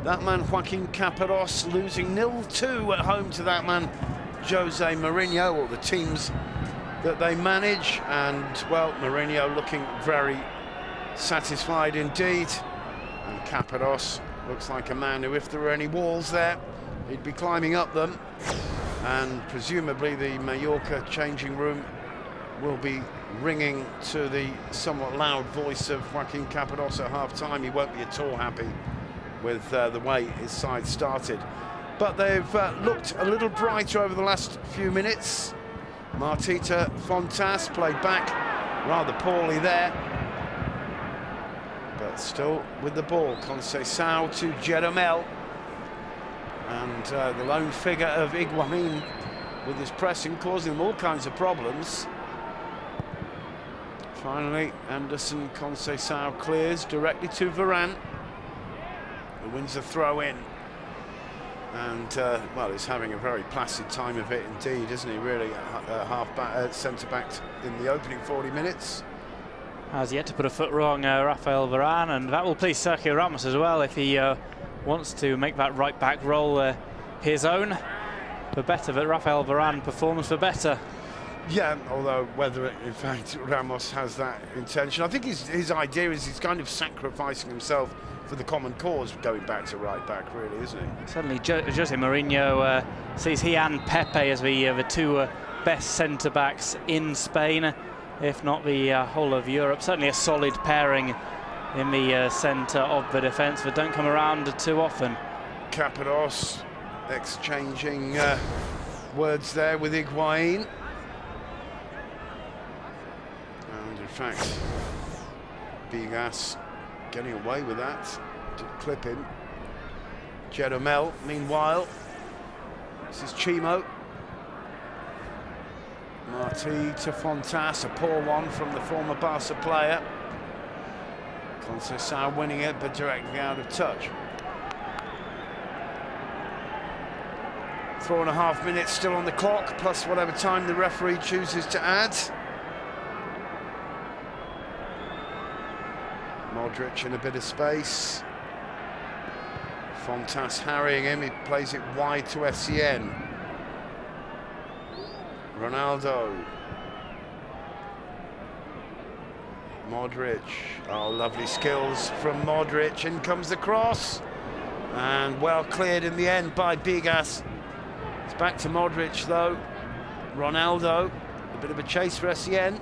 That man Joaquin Caparrós losing 0-2 at home to that man Jose Mourinho, or the teams that they manage. And, well, Mourinho looking very satisfied indeed. And Caparrós looks like a man who, if there were any walls there, he'd be climbing up them, and presumably the Mallorca changing room will be ringing to the somewhat loud voice of Joaquin Caparrós at half-time. He won't be at all happy with the way his side started. But they've looked a little brighter over the last few minutes. Martita Fontas played back rather poorly there, but still with the ball. Conceição to Jeromel, and the lone figure of Higuain with his pressing, causing them all kinds of problems. Finally, Anderson Conceição clears directly to Varane, who wins the throw-in. And, well, he's having a very placid time of it indeed, isn't he, really, centre-back in the opening 40 minutes. Has yet to put a foot wrong, Rafael Varane, and that will please Sergio Ramos as well if he wants to make that right-back role his own. For better that Rafael Varane performs for better. Yeah, although whether, in fact, Ramos has that intention. I think his idea is he's kind of sacrificing himself for the common cause, going back to right-back, really, isn't he? Certainly, Jose Mourinho sees he and Pepe as the two best centre-backs in Spain, if not the whole of Europe. Certainly a solid pairing in the centre of the defence, but don't come around too often. Caparrós exchanging words there with Higuain. And in fact, Bigas getting away with that, did clip him. Jeromel, meanwhile, this is Chimo. Martí to Fontas, a poor one from the former Barca player. Conceição winning it, but directly out of touch. 4.5 minutes still on the clock, plus whatever time the referee chooses to add. Modric in a bit of space. Fontas harrying him, he plays it wide to Essien. Ronaldo. Modric. Oh, lovely skills from Modric. In comes the cross. And well cleared in the end by Bigas. It's back to Modric though. Ronaldo. A bit of a chase for Essien.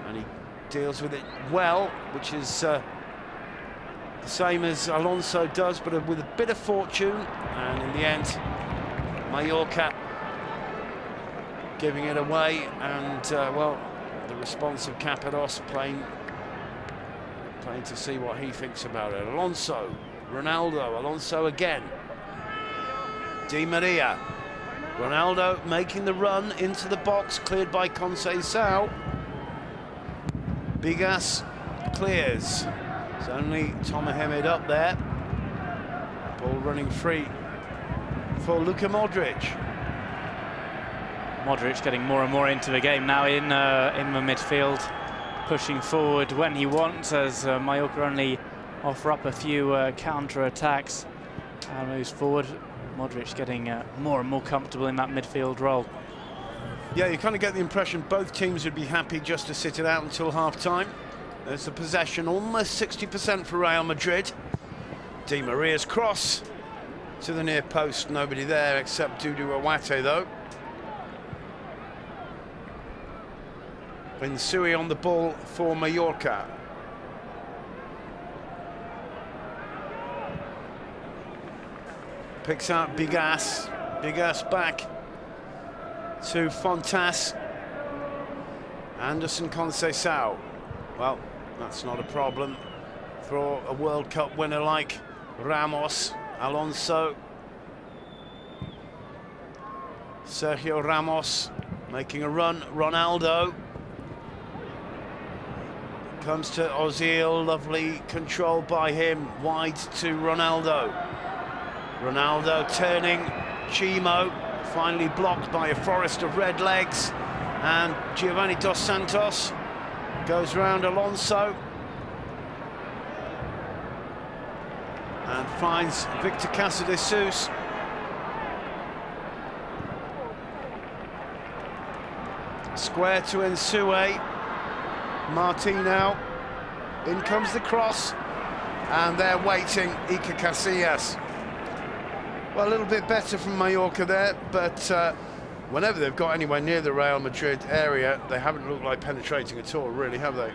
And he deals with it well, which is the same as Alonso does, but with a bit of fortune. And in the end, Mallorca giving it away, and well, the response of Caparrós playing to see what he thinks about it. Alonso, Ronaldo, Alonso again. Di Maria, Ronaldo making the run into the box, cleared by Conceição. Bigas clears. It's only Tom Mohamed up there. Ball running free for Luka Modric. Modric getting more and more into the game now in the midfield, pushing forward when he wants, as Mallorca only offer up a few counter-attacks and moves forward. Modric getting more and more comfortable in that midfield role. Yeah, you kind of get the impression both teams would be happy just to sit it out until half-time. There's the possession, almost 60% for Real Madrid. Di Maria's cross to the near post, nobody there except Dudu Awate though. Insui on the ball for Mallorca. Picks out Bigas. Bigas back to Fontas. Anderson Conceição. Well, that's not a problem for a World Cup winner like Ramos. Alonso. Sergio Ramos making a run. Ronaldo. Comes to Ozil, lovely control by him, wide to Ronaldo. Ronaldo turning, Chimo, finally blocked by a forest of red legs, and Giovanni Dos Santos goes round Alonso and finds Victor Casillas. Square to Insui. Martí now, in comes the cross, and they're waiting, Iker Casillas. Well, a little bit better from Mallorca there, but whenever they've got anywhere near the Real Madrid area, they haven't looked like penetrating at all, really, have they?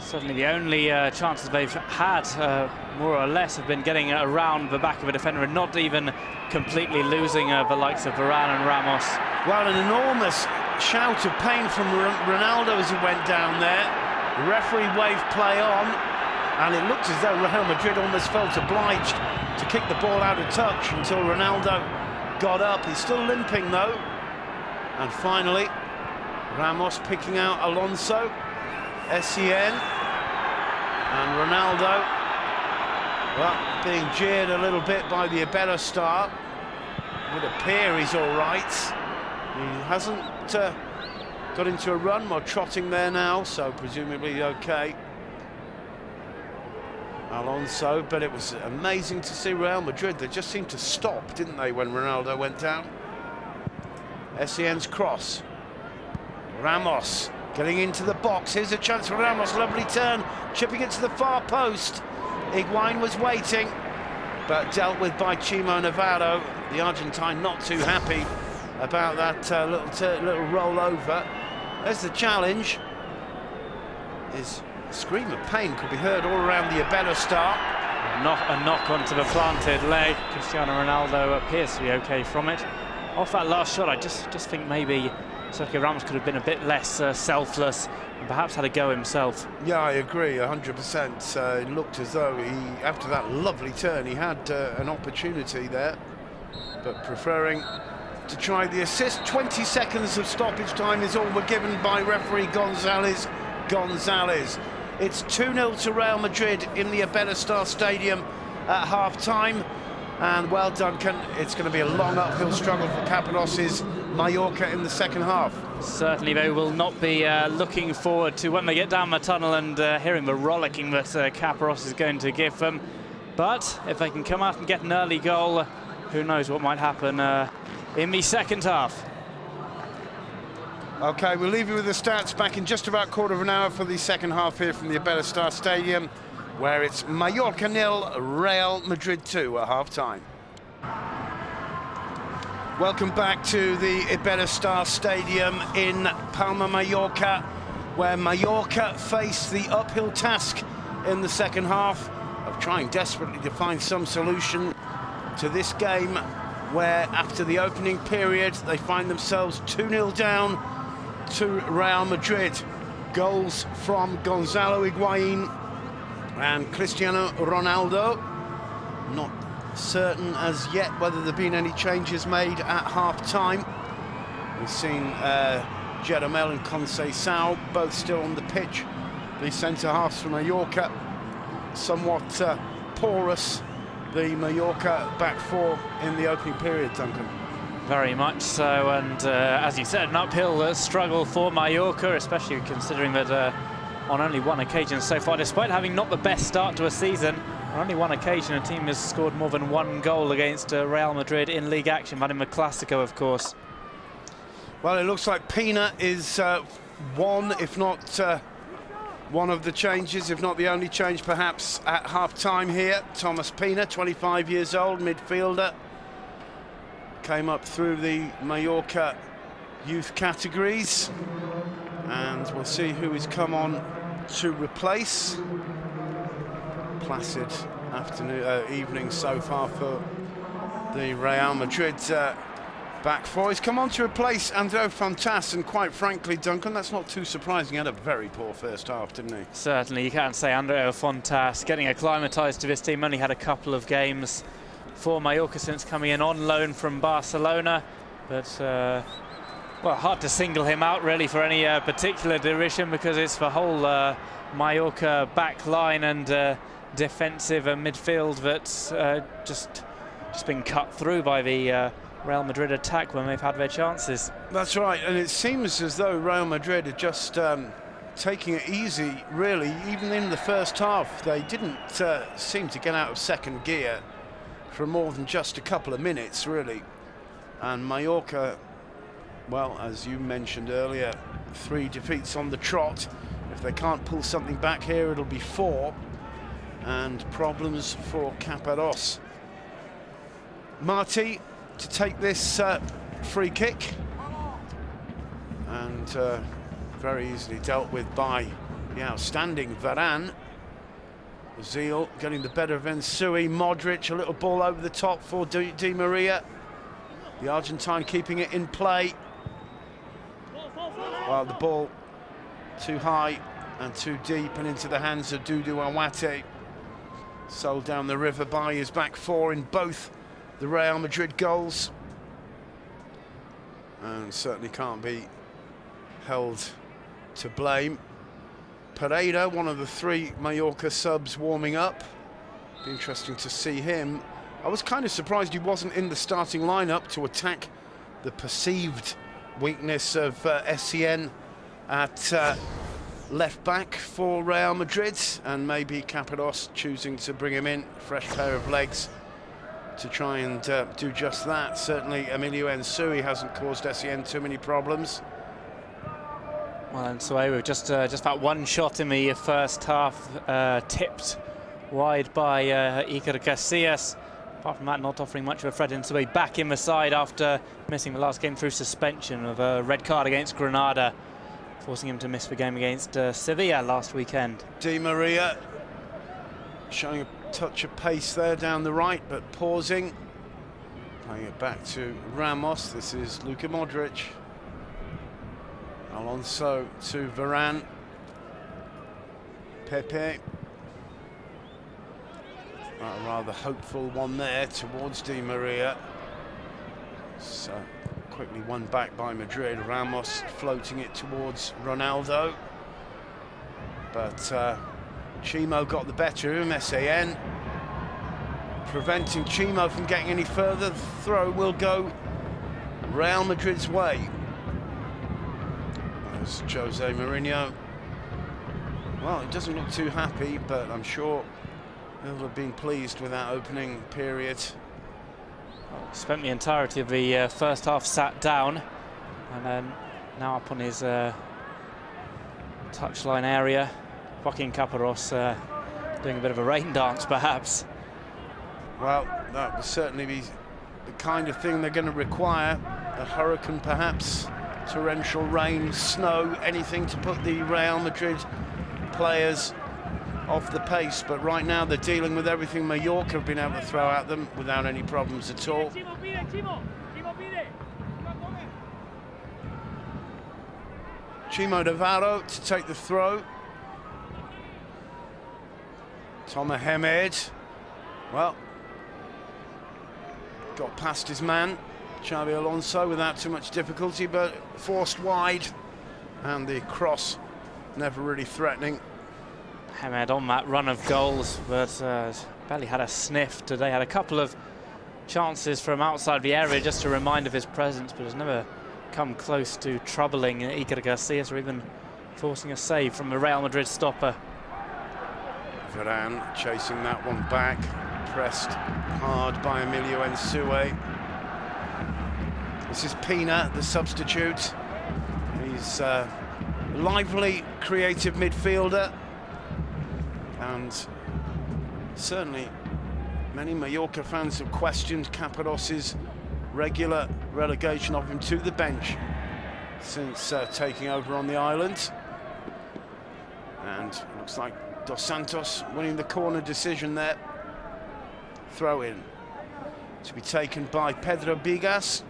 Certainly the only chances they've had, more or less, have been getting around the back of a defender and not even completely losing the likes of Varane and Ramos. Well, an enormous shout of pain from Ronaldo as he went down there. The referee waved play on, and it looked as though Real Madrid almost felt obliged to kick the ball out of touch until Ronaldo got up. He's still limping, though. And finally, Ramos picking out Alonso, Essien, and Ronaldo, well, being jeered a little bit by the Iberostar star. Would appear he's all right. He hasn't got into a run while trotting there now, so presumably okay. Alonso, but it was amazing to see Real Madrid. They just seemed to stop, didn't they, when Ronaldo went down? Essien's cross. Ramos getting into the box. Here's a chance for Ramos. Lovely turn, chipping it to the far post. Higuain was waiting, but dealt with by Chimo Navarro. The Argentine not too happy about that little roll over. There's the challenge. His scream of pain could be heard all around the Iberostar. A knock onto the planted leg. Cristiano Ronaldo appears to be okay from it. Off that last shot, I just think maybe Sergio Ramos could have been a bit less selfless and perhaps had a go himself. Yeah, I agree, 100%. It looked as though after that lovely turn, he had an opportunity there, but preferring to try the assist. 20 seconds of stoppage time is all we're given by referee Gonzalez. It's 2-0 to Real Madrid in the Iberostar Stadium at half-time. And well, Duncan, it's going to be a long uphill struggle for Caparros's Mallorca in the second half. Certainly they will not be looking forward to when they get down the tunnel and hearing the rollicking that Caparrós is going to give them. But if they can come out and get an early goal, who knows what might happen in the second half. OK, we'll leave you with the stats back in just about a quarter of an hour for the second half here from the Iberostar Stadium, where it's Mallorca 0, Real Madrid 2 at half-time. Welcome back to the Iberostar Stadium in Palma, Mallorca, where Mallorca face the uphill task in the second half of trying desperately to find some solution to this game, where after the opening period they find themselves 2-0 down to Real Madrid. Goals from Gonzalo Higuain and Cristiano Ronaldo. Not certain as yet whether there have been any changes made at half-time. We've seen Jeromel and Conceição both still on the pitch. The centre-halves from Mallorca somewhat porous, the Mallorca back four in the opening period, Duncan. Very much so, and as you said, an uphill struggle for Mallorca, especially considering that on only one occasion so far, despite having not the best start to a season, on only one occasion a team has scored more than one goal against Real Madrid in league action, that in the Clásico, of course. Well, it looks like Pina is one, if not one of the changes, if not the only change perhaps at half-time here. Thomas Pina, 25 years old, midfielder. Came up through the Mallorca youth categories, and we'll see who is come on to replace. Placid evening so far for the Real Madrid back four. He's come on to replace Andreu Fontas, and quite frankly, Duncan, that's not too surprising. He had a very poor first half, didn't he? Certainly, you can't say Andreu Fontas getting acclimatised to this team. Only had a couple of games for Mallorca since coming in on loan from Barcelona, but well, hard to single him out really for any particular derision, because it's the whole Mallorca back line and defensive and midfield that's just been cut through by the Real Madrid attack when they've had their chances. That's right, and it seems as though Real Madrid are just taking it easy, really. Even in the first half, they didn't seem to get out of second gear for more than just a couple of minutes, really. And Mallorca, well, as you mentioned earlier, 3 defeats on the trot. If they can't pull something back here, it'll be 4, and problems for Caparrós. Marti to take this free kick, and very easily dealt with by the outstanding Varane. Ozil getting the better of Ensui. Modric, a little ball over the top for Di Maria. The Argentine keeping it in play. Well, the ball too high and too deep and into the hands of Dudu Awate. Sold down the river by his back four in both the Real Madrid goals. And certainly can't be held to blame. Pereira, one of the three Mallorca subs warming up. Be interesting to see him. I was kind of surprised he wasn't in the starting lineup to attack the perceived weakness of Essien at left back for Real Madrid, and maybe Casillas choosing to bring him in, fresh pair of legs to try and do just that. Certainly Emilio Ensui hasn't caused Essien too many problems. Well, and so we've just about one shot in the first half, tipped wide by Iker Casillas. Apart from that, not offering much of a threat. Ensui back in the side after missing the last game through suspension of a red card against Granada, forcing him to miss the game against Sevilla last weekend. Di Maria showing a touch of pace there down the right, but pausing. Playing it back to Ramos. This is Luka Modric. Alonso to Varane. Pepe. A rather hopeful one there towards Di Maria. So quickly won back by Madrid. Ramos floating it towards Ronaldo. But Chimo got the better of him. Essien preventing Chimo from getting any further. The throw will go Real Madrid's way. There's Jose Mourinho. Well, he doesn't look too happy, but I'm sure he'll have been pleased with that opening period. Spent the entirety of the first half sat down, and then now up on his touchline area. Joaquin Casillas doing a bit of a rain dance, perhaps. Well, that will certainly be the kind of thing they're going to require. A hurricane, perhaps, torrential rain, snow, anything to put the Real Madrid players off the pace. But right now they're dealing with everything Mallorca have been able to throw at them without any problems at all. Chimo Navarro to take the throw. Thomas Hemed, well, got past his man, Xabi Alonso, without too much difficulty, but forced wide, and the cross never really threatening. Hemed on that run of goals, but barely had a sniff today. Had a couple of chances from outside the area just to remind of his presence, but has never come close to troubling Iker Casillas or even forcing a save from the Real Madrid stopper. Varane chasing that one back, pressed hard by Emilio Ensui. This is Pina, the substitute. He's a lively, creative midfielder, and certainly many Mallorca fans have questioned Casillas' regular relegation of him to the bench since taking over on the island. And it looks like Dos Santos winning the corner decision there. Throw in to be taken by Pedro Bigas.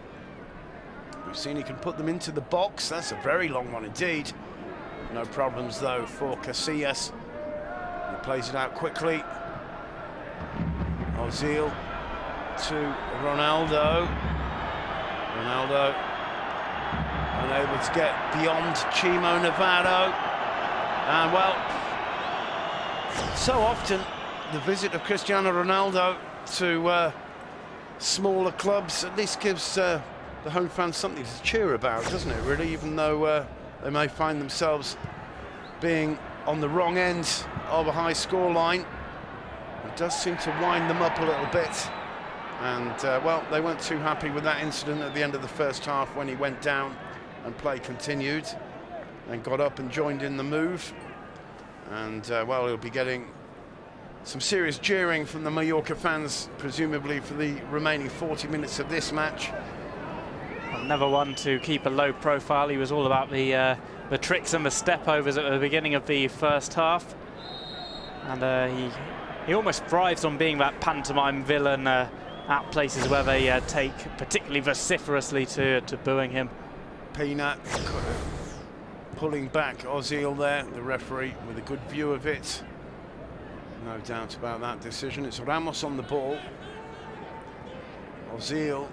We've seen he can put them into the box. That's a very long one indeed. No problems though for Casillas. He plays it out quickly. Ozil to Ronaldo. Ronaldo unable to get beyond Chimo Navarro. And well, so often the visit of Cristiano Ronaldo to smaller clubs at least gives the home fans something to cheer about, doesn't it, really? Even though they may find themselves being on the wrong end of a high score line, it does seem to wind them up a little bit. And well, they weren't too happy with that incident at the end of the first half when he went down and play continued and got up and joined in the move. And well, he'll be getting Some serious jeering from the Mallorca fans, presumably for the remaining 40 minutes of this match. Never one to keep a low profile. He was all about the tricks and the step-overs at the beginning of the first half. And he almost thrives on being that pantomime villain at places where they take particularly vociferously to booing him. Pina pulling back Ozil there, the referee with a good view of it. No doubt about that decision. It's Ramos on the ball. Ozil.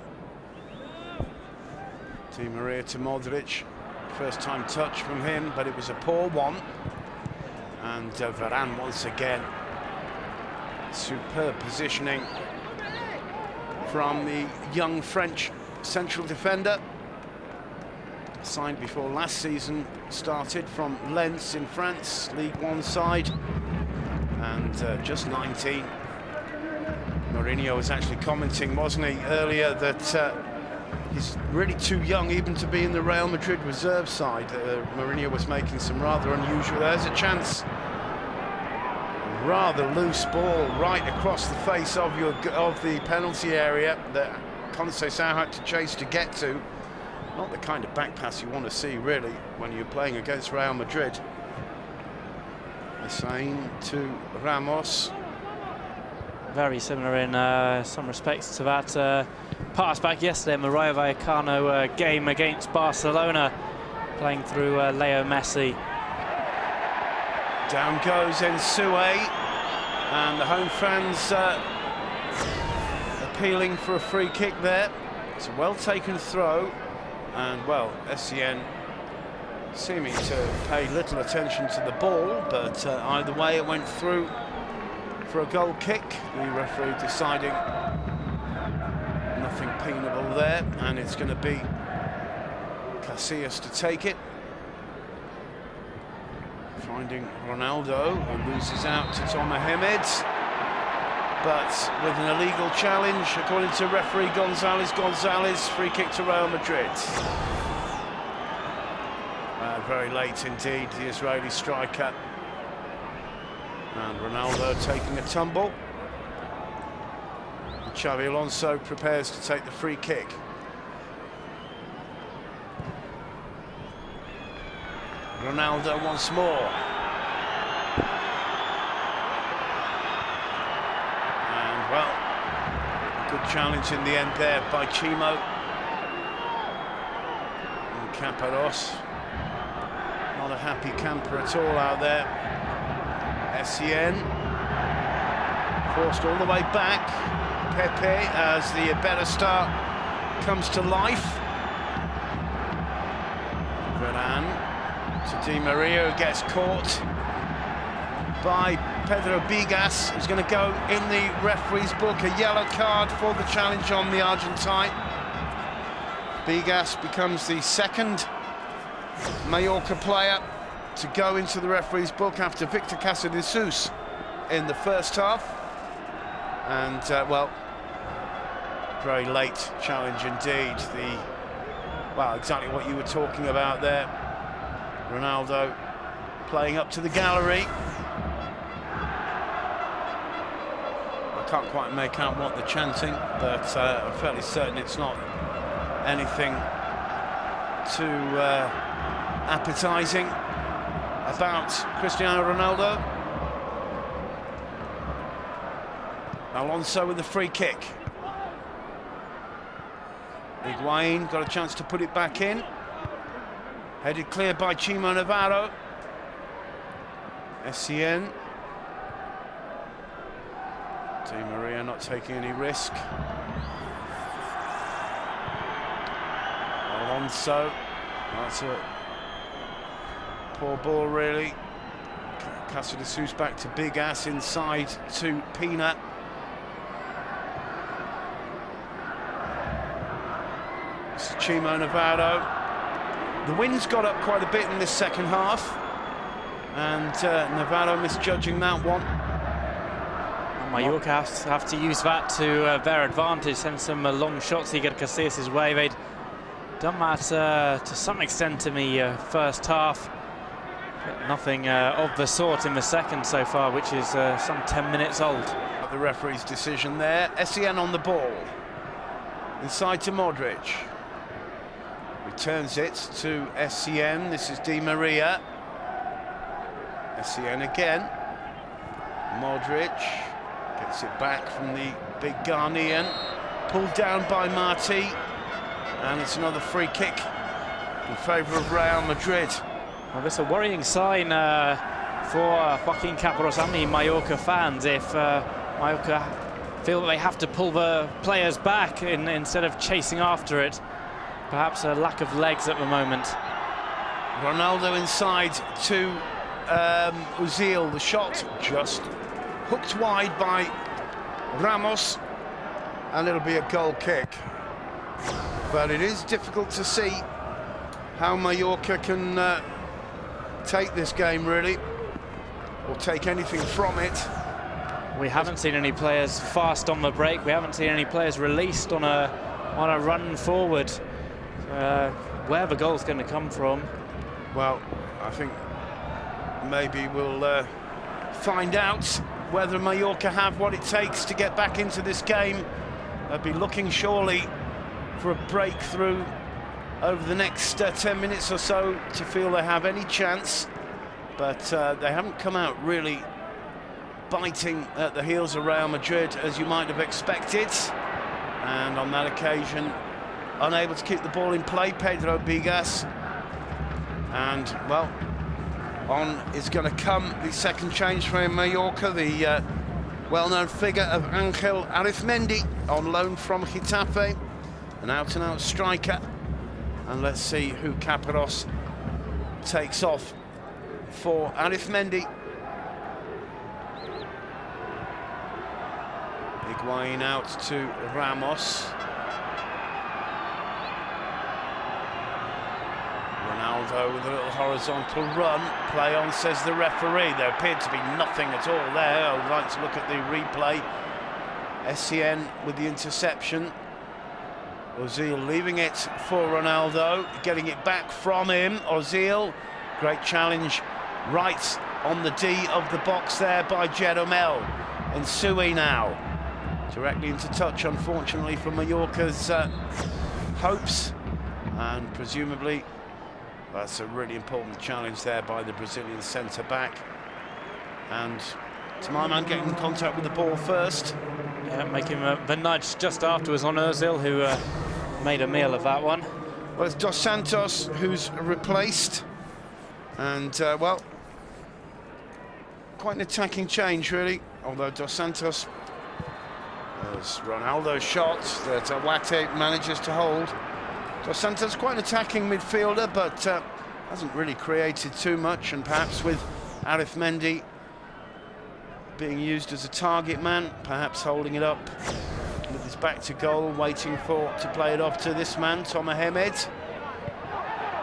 Di Maria to Modric. First time touch from him, but it was a poor one. And Varane once again. Superb positioning from the young French central defender. Signed before last season started from Lens in France, League One side. And just 19. Mourinho was actually commenting, wasn't he, earlier that he's really too young even to be in the Real Madrid reserve side. Mourinho was making some rather unusual. There's a chance. Rather loose ball right across the face of the penalty area that Casillas had to chase to get to. Not the kind of back pass you want to see, really, when you're playing against Real Madrid. Higuain to Ramos. Very similar in some respects to that pass back yesterday in the Rayo Vallecano game against Barcelona, playing through Leo Messi. Down goes Ensue, and the home fans appealing for a free kick there. It's a well-taken throw, and, well, SCN seeming to pay little attention to the ball, but either way it went through for a goal kick. The referee deciding nothing penable there, and it's going to be Casillas to take it. Finding Ronaldo, who loses out to Tom Mohamed, but with an illegal challenge, according to referee Gonzalez, free kick to Real Madrid. Very late indeed, the Israeli striker. And Ronaldo taking a tumble. Xabi Alonso prepares to take the free kick. Ronaldo once more. And, well, good challenge in the end there by Chimo. And Camparos. Not a happy camper at all out there. SCN forced all the way back. Pepe as the better start comes to life. Varane to Di Maria, who gets caught by Pedro Bigas, who's going to go in the referee's book. A yellow card for the challenge on the Argentine. Bigas becomes the second Mallorca player to go into the referee's book after Victor Casillas in the first half. And, well, very late challenge indeed. Well, exactly what you were talking about there. Ronaldo playing up to the gallery. I can't quite make out what they're chanting, but I'm fairly certain it's not anything too appetizing about Cristiano Ronaldo. Alonso with the free kick. Higuain got a chance to put it back in. Headed clear by Chimo Navarro. SCN. Di Maria not taking any risk. Alonso. That's a poor ball, really. Casillas back to Bigas, inside to Pina. It's Chimo Navarro. The wind's got up quite a bit in this second half, and Navarro misjudging that one. And Mallorca have to use that to their advantage, send some long shots to get Casillas' way. They'd done that to some extent in the first half. Nothing of the sort in the second so far, which is some 10 minutes old. The referee's decision there. Essien on the ball. Inside to Modric. Returns it to Essien. This is Di Maria. Essien again. Modric gets it back from the big Ghanaian. Pulled down by Marti. And it's another free kick in favour of Real Madrid. Well, this is a worrying sign for Joaquin Caparrós and the Mallorca fans if Mallorca feel that they have to pull the players back instead of chasing after it. Perhaps a lack of legs at the moment. Ronaldo inside to Ozil. The shot just hooked wide by Ramos, and it'll be a goal kick. But it is difficult to see how Mallorca can take this game, really, or take anything from it. We haven't seen any players fast on the break. We haven't seen any players released on a run forward. Where the goal's going to come from? Well, I think maybe we'll find out whether Mallorca have what it takes to get back into this game. They'll be looking surely for a breakthrough over the next 10 minutes or so to feel they have any chance, but they haven't come out really biting at the heels of Real Madrid as you might have expected, and on that occasion unable to keep the ball in play, Pedro Bigas. And well, on is going to come the second change for Mallorca, the well-known figure of Angel Arizmendi on loan from Getafe, an out-and-out striker. And let's see who Caparrós takes off for Arizmendi. Higuain out to Ramos. Ronaldo with a little horizontal run. Play on, says the referee. There appeared to be nothing at all there. I would like to look at the replay. Essien with the interception. Ozil leaving it for Ronaldo, getting it back from him. Ozil, great challenge right on the D of the box there by Jeromel. And Sui now, directly into touch, unfortunately, for Mallorca's hopes. And presumably, that's a really important challenge there by the Brazilian centre-back. And to my man, getting in contact with the ball first. Yeah, making the nudge just afterwards on Ozil, who made a meal of that one. Well, it's Dos Santos who's replaced. And, well, quite an attacking change, really. Although Dos Santos, there's Ronaldo's shot that Wate manages to hold. Dos Santos, quite an attacking midfielder, but hasn't really created too much. And perhaps with Arizmendi being used as a target man, perhaps holding it up with his back to goal, waiting to play it off to this man, Tom Mohamed.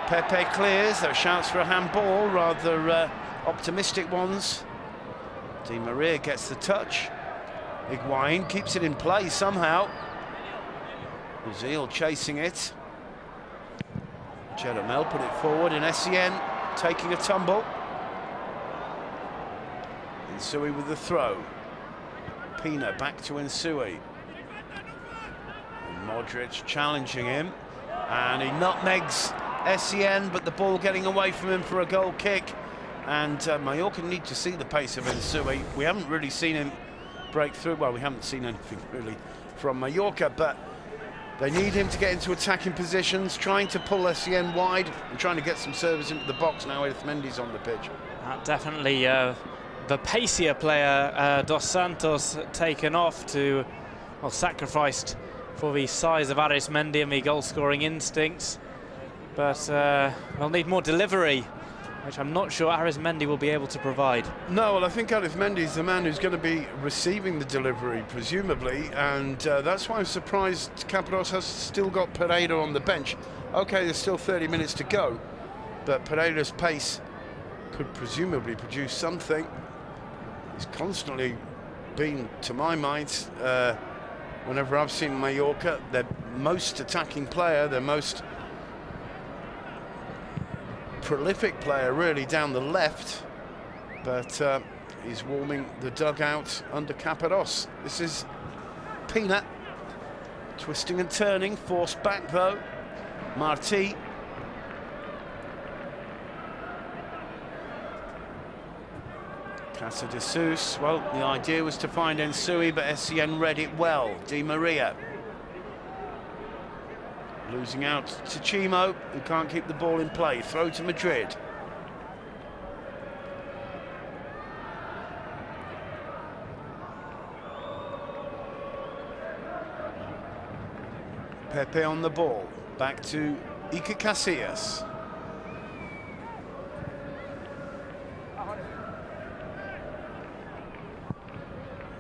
Pepe clears. There are shouts for a handball, rather optimistic ones. Di Maria gets the touch. Higuain keeps it in play somehow. Ozil chasing it. Jeromel put it forward, and Essien taking a tumble. Insui with the throw. Pina back to Insui. And Modric challenging him. And he nutmegs Essien, but the ball getting away from him for a goal kick. And Mallorca need to see the pace of Insui. We haven't really seen him break through. Well, we haven't seen anything really from Mallorca, but they need him to get into attacking positions, trying to pull Essien wide and trying to get some service into the box now with Mendy's on the pitch. Definitely the pacier player, Dos Santos, taken off to, well, sacrificed for the size of Arizmendi and the goal-scoring instincts. But they'll need more delivery, which I'm not sure Arizmendi will be able to provide. No, well, I think Arizmendi's the man who's going to be receiving the delivery, presumably, and that's why I'm surprised Caparrós has still got Pereira on the bench. OK, there's still 30 minutes to go, but Pereira's pace could presumably produce something. He's constantly been, to my mind, whenever I've seen Mallorca, their most attacking player, their most prolific player really down the left, but he's warming the dugout under Caparros. This is Pina, twisting and turning, forced back though. Martí. Casillas, well, the idea was to find Ensui, but Essien read it well. Di Maria. Losing out to Chimo, who can't keep the ball in play. Throw to Madrid. Pepe on the ball. Back to Iker Casillas.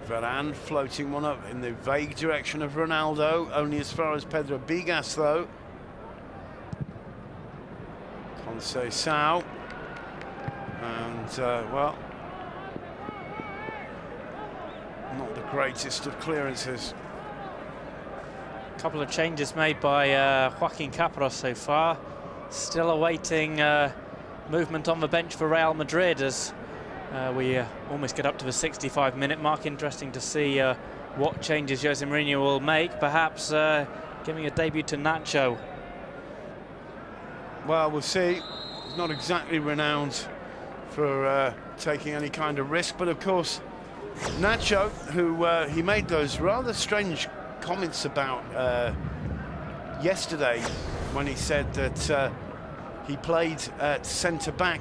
Varane floating one up in the vague direction of Ronaldo, only as far as Pedro Bigas though. Conceição, and well, not the greatest of clearances. Couple of changes made by Joaquin Caparros so far. Still awaiting movement on the bench for Real Madrid as we almost get up to the 65-minute mark. Interesting to see what changes Jose Mourinho will make. Perhaps giving a debut to Nacho. Well, we'll see. He's not exactly renowned for taking any kind of risk, but of course, Nacho, who he made those rather strange comments about yesterday when he said that he played at centre-back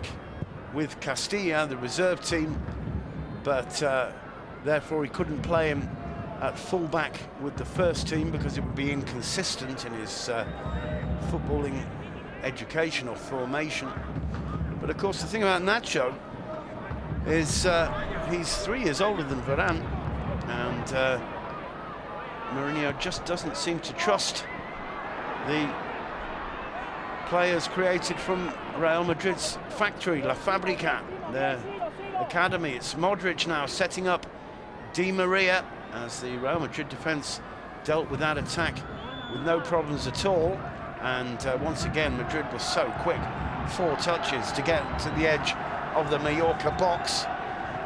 with Castilla, the reserve team, but therefore he couldn't play him at full-back with the first team because it would be inconsistent in his footballing education or formation. But of course the thing about Nacho is he's 3 years older than Varane, and Mourinho just doesn't seem to trust the players created from Real Madrid's factory, La Fábrica, their academy. It's Modric now setting up Di Maria as the Real Madrid defence dealt with that attack with no problems at all. And once again, Madrid was so quick. 4 touches to get to the edge of the Mallorca box.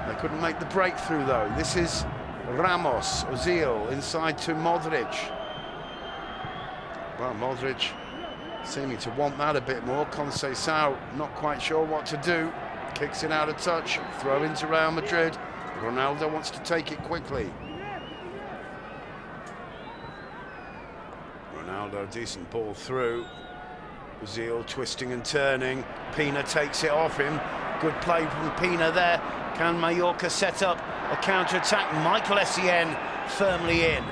They couldn't make the breakthrough though. This is Ramos, Ozil inside to Modric. Well, Modric seeming to want that a bit more. Conceição not quite sure what to do. Kicks it out of touch. Throw into Real Madrid. Ronaldo wants to take it quickly. Ronaldo, decent ball through. Ozil twisting and turning. Pina takes it off him. Good play from Pina there. Can Mallorca set up a counter-attack? Michael Essien firmly in.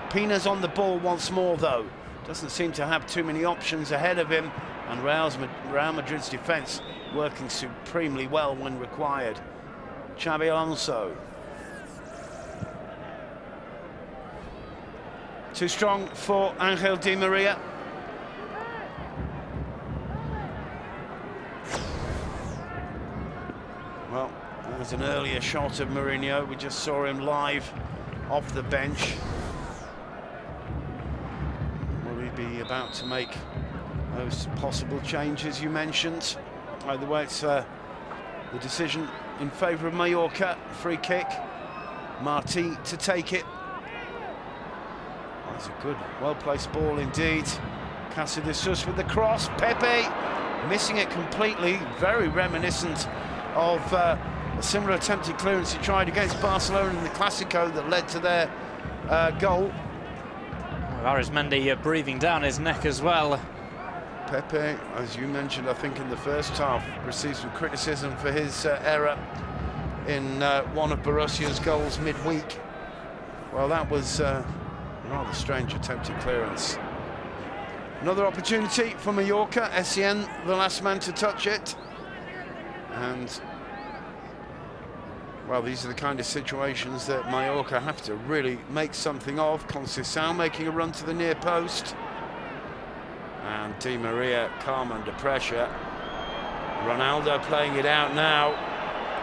Pina's on the ball once more though. Doesn't seem to have too many options ahead of him, and Real Madrid's defence working supremely well when required. Xabi Alonso. Too strong for Angel Di Maria. Well, that was an earlier shot of Mourinho. We just saw him live off the bench. Be about to make those possible changes you mentioned. Either way, it's the decision in favour of Mallorca. Free kick. Martí to take it. That's a good, well-placed ball indeed. Casillas with the cross. Pepe missing it completely. Very reminiscent of a similar attempted clearance he tried against Barcelona in the Clásico that led to their goal. Arizmendi breathing down his neck as well. Pepe, as you mentioned, I think in the first half, received some criticism for his error in one of Borussia's goals midweek. Well, that was a rather strange attempted clearance. Another opportunity for Mallorca. Essien, the last man to touch it. And well, these are the kind of situations that Mallorca have to really make something of. Conceição making a run to the near post. And Di Maria calm under pressure. Ronaldo playing it out now.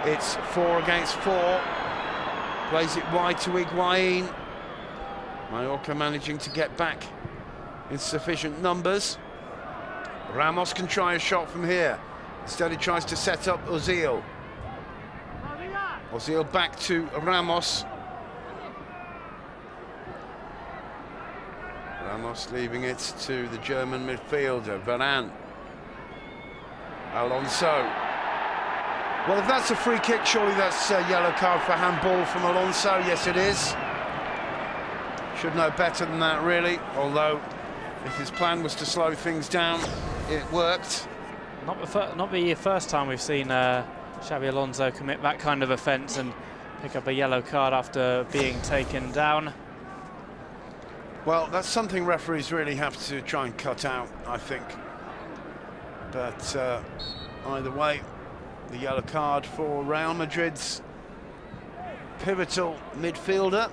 It's 4 against 4. Plays it wide to Higuain. Mallorca managing to get back in sufficient numbers. Ramos can try a shot from here. Instead he tries to set up Ozil. Ozil back to Ramos. Ramos leaving it to the German midfielder, Varane. Alonso. Well, if that's a free kick, surely that's a yellow card for handball from Alonso. Yes, it is. Should know better than that, really. Although, if his plan was to slow things down, it worked. Not the first time we've seen Xabi Alonso commit that kind of offence and pick up a yellow card after being taken down. Well, that's something referees really have to try and cut out, I think. But either way, the yellow card for Real Madrid's pivotal midfielder.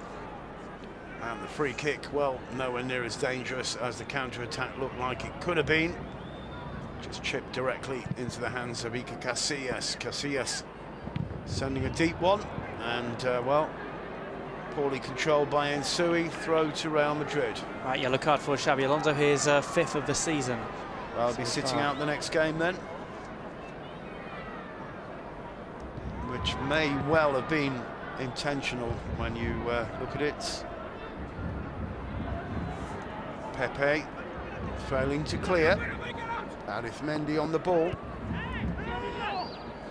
And the free kick, well, nowhere near as dangerous as the counter-attack looked like it could have been. Just chipped directly into the hands of Iker Casillas. Casillas sending a deep one, and, well, poorly controlled by Ensui, throw to Real Madrid. Right, yellow card for Xabi Alonso, his 5th of the season. I'll be sitting out the next game then. Which may well have been intentional when you look at it. Pepe failing to clear. Arizmendi on the ball.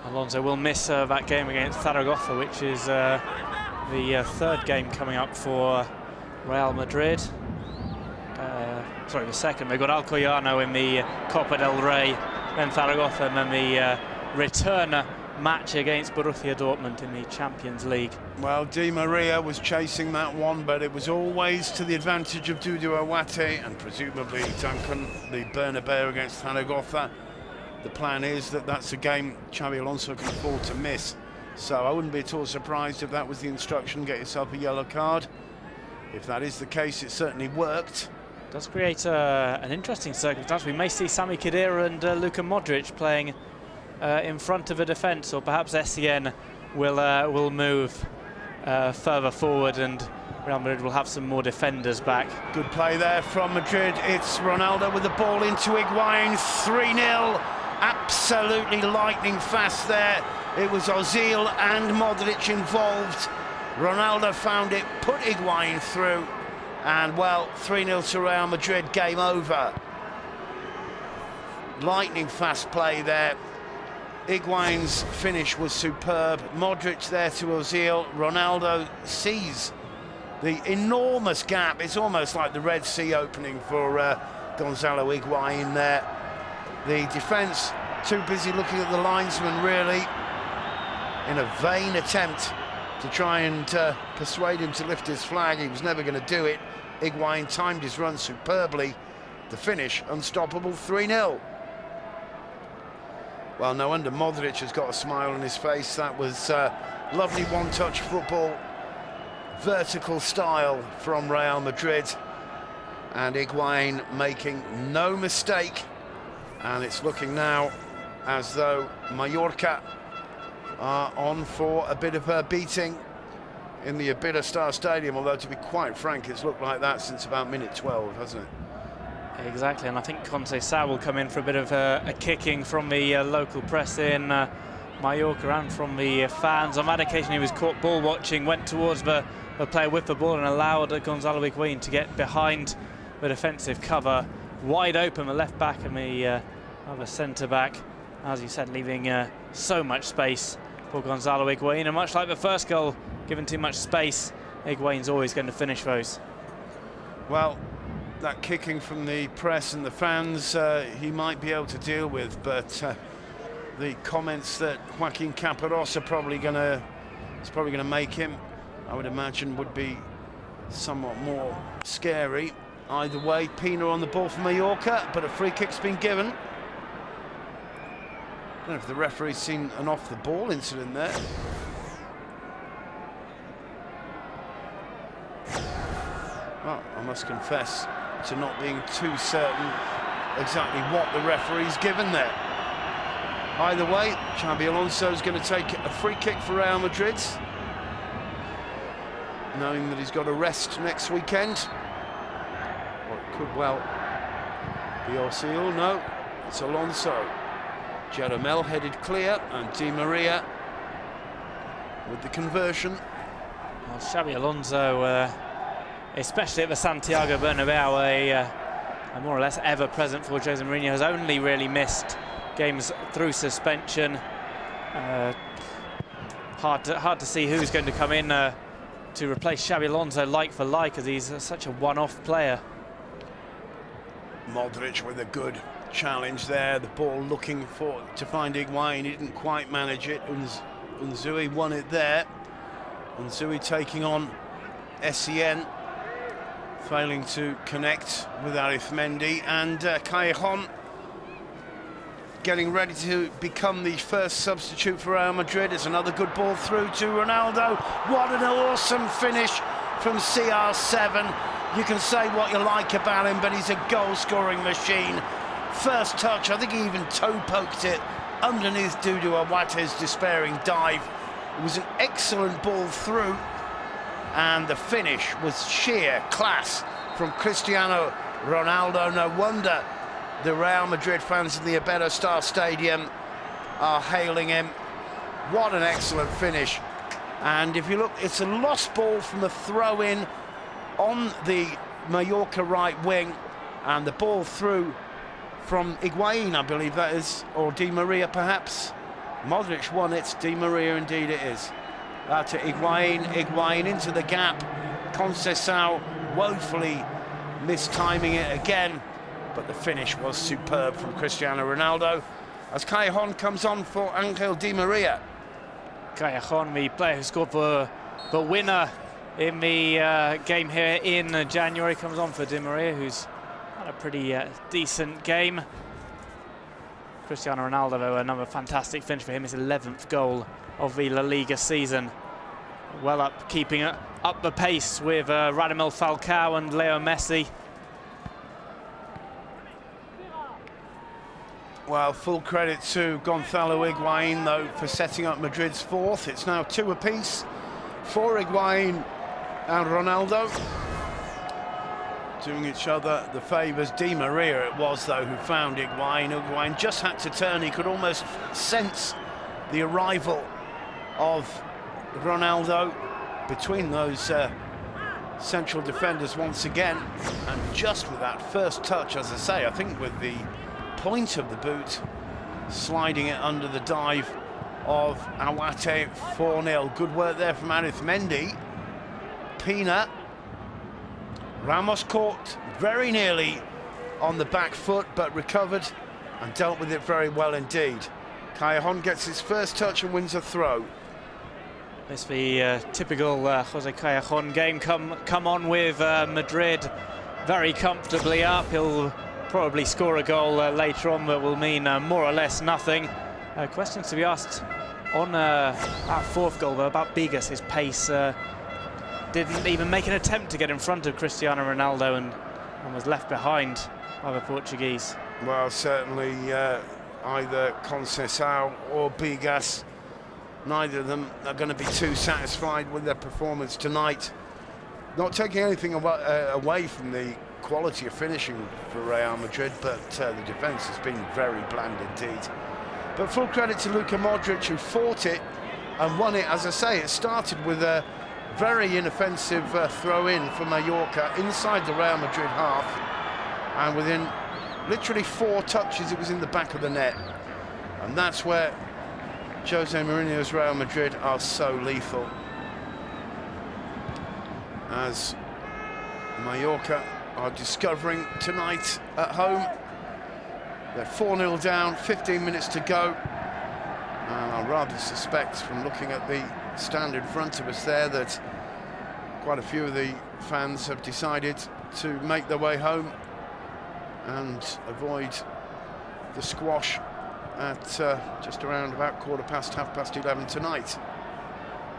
Alonso will miss that game against Zaragoza, which is the 3rd game coming up for Real Madrid. Sorry, the 2nd. They've got Alcoyano in the Copa del Rey, then Zaragoza, and then the return match against Borussia Dortmund in the Champions League. Well, Di Maria was chasing that one, but it was always to the advantage of Dudu Awate and presumably Duncan, the Bernabeu against Zaragoza. The plan is that that's a game Xabi Alonso can afford to miss. So I wouldn't be at all surprised if that was the instruction, get yourself a yellow card. If that is the case, it certainly worked. Does create an interesting circumstance. We may see Sami Khedira and Luka Modric playing in front of a defence, or perhaps Essien will move further forward and Real Madrid will have some more defenders back. Good play there from Madrid. It's Ronaldo with the ball into Higuain. 3-0. Absolutely lightning fast there. It was Ozil and Modric involved. Ronaldo found it, put Higuain through, and well, 3-0 to Real Madrid, game over. Lightning fast play there. Higuain's finish was superb. Modric there to Ozil. Ronaldo sees the enormous gap. It's almost like the Red Sea opening for Gonzalo Higuain there. The defence too busy looking at the linesman, really, in a vain attempt to try and persuade him to lift his flag. He was never going to do it. Higuain timed his run superbly. The finish, unstoppable, 3-0. Well, no wonder Modric has got a smile on his face. That was lovely one-touch football, vertical style from Real Madrid. And Higuain making no mistake. And it's looking now as though Mallorca are on for a bit of a beating in the Iberostar Stadium, although to be quite frank, it's looked like that since about minute 12, hasn't it? Exactly, and I think Conceição will come in for a bit of a kicking from the local press in Mallorca and from the fans. On that occasion he was caught ball watching, went towards the player with the ball and allowed Gonzalo Higuain to get behind the defensive cover. Wide open, the left back and the other centre back, as you said, leaving so much space for Gonzalo Higuain. And much like the first goal, given too much space, Higuain's always going to finish those. Well, that kicking from the press and the fans, he might be able to deal with, but the comments that Joaquin Caparrós is probably going to make him, I would imagine, would be somewhat more scary. Either way, Pina on the ball for Mallorca, but a free kick's been given. I don't know if the referee's seen an off-the-ball incident there. Well, I must confess to not being too certain exactly what the referee's given there. Either way, Xabi Alonso's going to take a free kick for Real Madrid, knowing that he's got a rest next weekend. Or it could well be Ozil. No, it's Alonso. Jeromel headed clear, and Di Maria with the conversion. Well, Xabi Alonso, especially at the Santiago Bernabeu, a more or less ever present for Jose Mourinho, has only really missed games through suspension. Hard to see who's going to come in to replace Xabi Alonso like for like, as he's such a one-off player. Modric with a good challenge there. The ball looking to find Higuain. He didn't quite manage it. Unzui won it there. Unzui taking on Sen, failing to connect with Arizmendi, and Callejon getting ready to become the first substitute for Real Madrid. It's another good ball through to Ronaldo. What an awesome finish from CR7. You can say what you like about him, but he's a goal-scoring machine. First touch, I think he even toe-poked it underneath Dudu Awate's despairing dive. It was an excellent ball through, and the finish was sheer class from Cristiano Ronaldo. No wonder the Real Madrid fans in the Iberostar Stadium are hailing him. What an excellent finish. And if you look, it's a lost ball from the throw-in on the Mallorca right wing, and the ball through from Higuain, I believe that is, or Di Maria perhaps. Modric won it, Di Maria indeed it is. To Higuain into the gap. Conceição woefully mistiming it again, but the finish was superb from Cristiano Ronaldo, as Callejon comes on for Angel Di Maria. Callejon, the player who scored the winner in the game here in January, comes on for Di Maria, who's had a pretty decent game. Cristiano Ronaldo, though, another fantastic finish for him. His 11th goal of the La Liga season. Well up, keeping up the pace with Radamel Falcao and Leo Messi. Well, full credit to Gonzalo Higuain, though, for setting up Madrid's fourth. It's now 2 apiece for Higuain and Ronaldo, doing each other the favours. Di Maria it was, though, who found Higuain. Higuain just had to turn. He could almost sense the arrival of Ronaldo between those central defenders once again. And just with that first touch, as I say, I think with the point of the boot, sliding it under the dive of Awate, 4-0. Good work there from Arizmendi. Pina. Ramos caught very nearly on the back foot, but recovered and dealt with it very well indeed. Callejon gets his first touch and wins a throw. It's the typical Jose Callejon game. Come on with Madrid very comfortably up. He'll probably score a goal later on that will mean more or less nothing. Questions to be asked on that fourth goal, though, about Bigas. His pace didn't even make an attempt to get in front of Cristiano Ronaldo and was left behind by the Portuguese. Well, certainly either Conceição or Bigas, neither of them are going to be too satisfied with their performance tonight. Not taking anything away from the quality of finishing for Real Madrid, but the defence has been very bland indeed. But full credit to Luka Modric, who fought it and won it. As I say, it started with a very inoffensive throw-in for Mallorca inside the Real Madrid half, and within literally 4 touches it was in the back of the net. And that's where Jose Mourinho's Real Madrid are so lethal, as Mallorca are discovering tonight at home. They're 4-0 down, 15 minutes to go, and I rather suspect, from looking at the stand in front of us there, that quite a few of the fans have decided to make their way home and avoid the squash at just around about 11:15 tonight.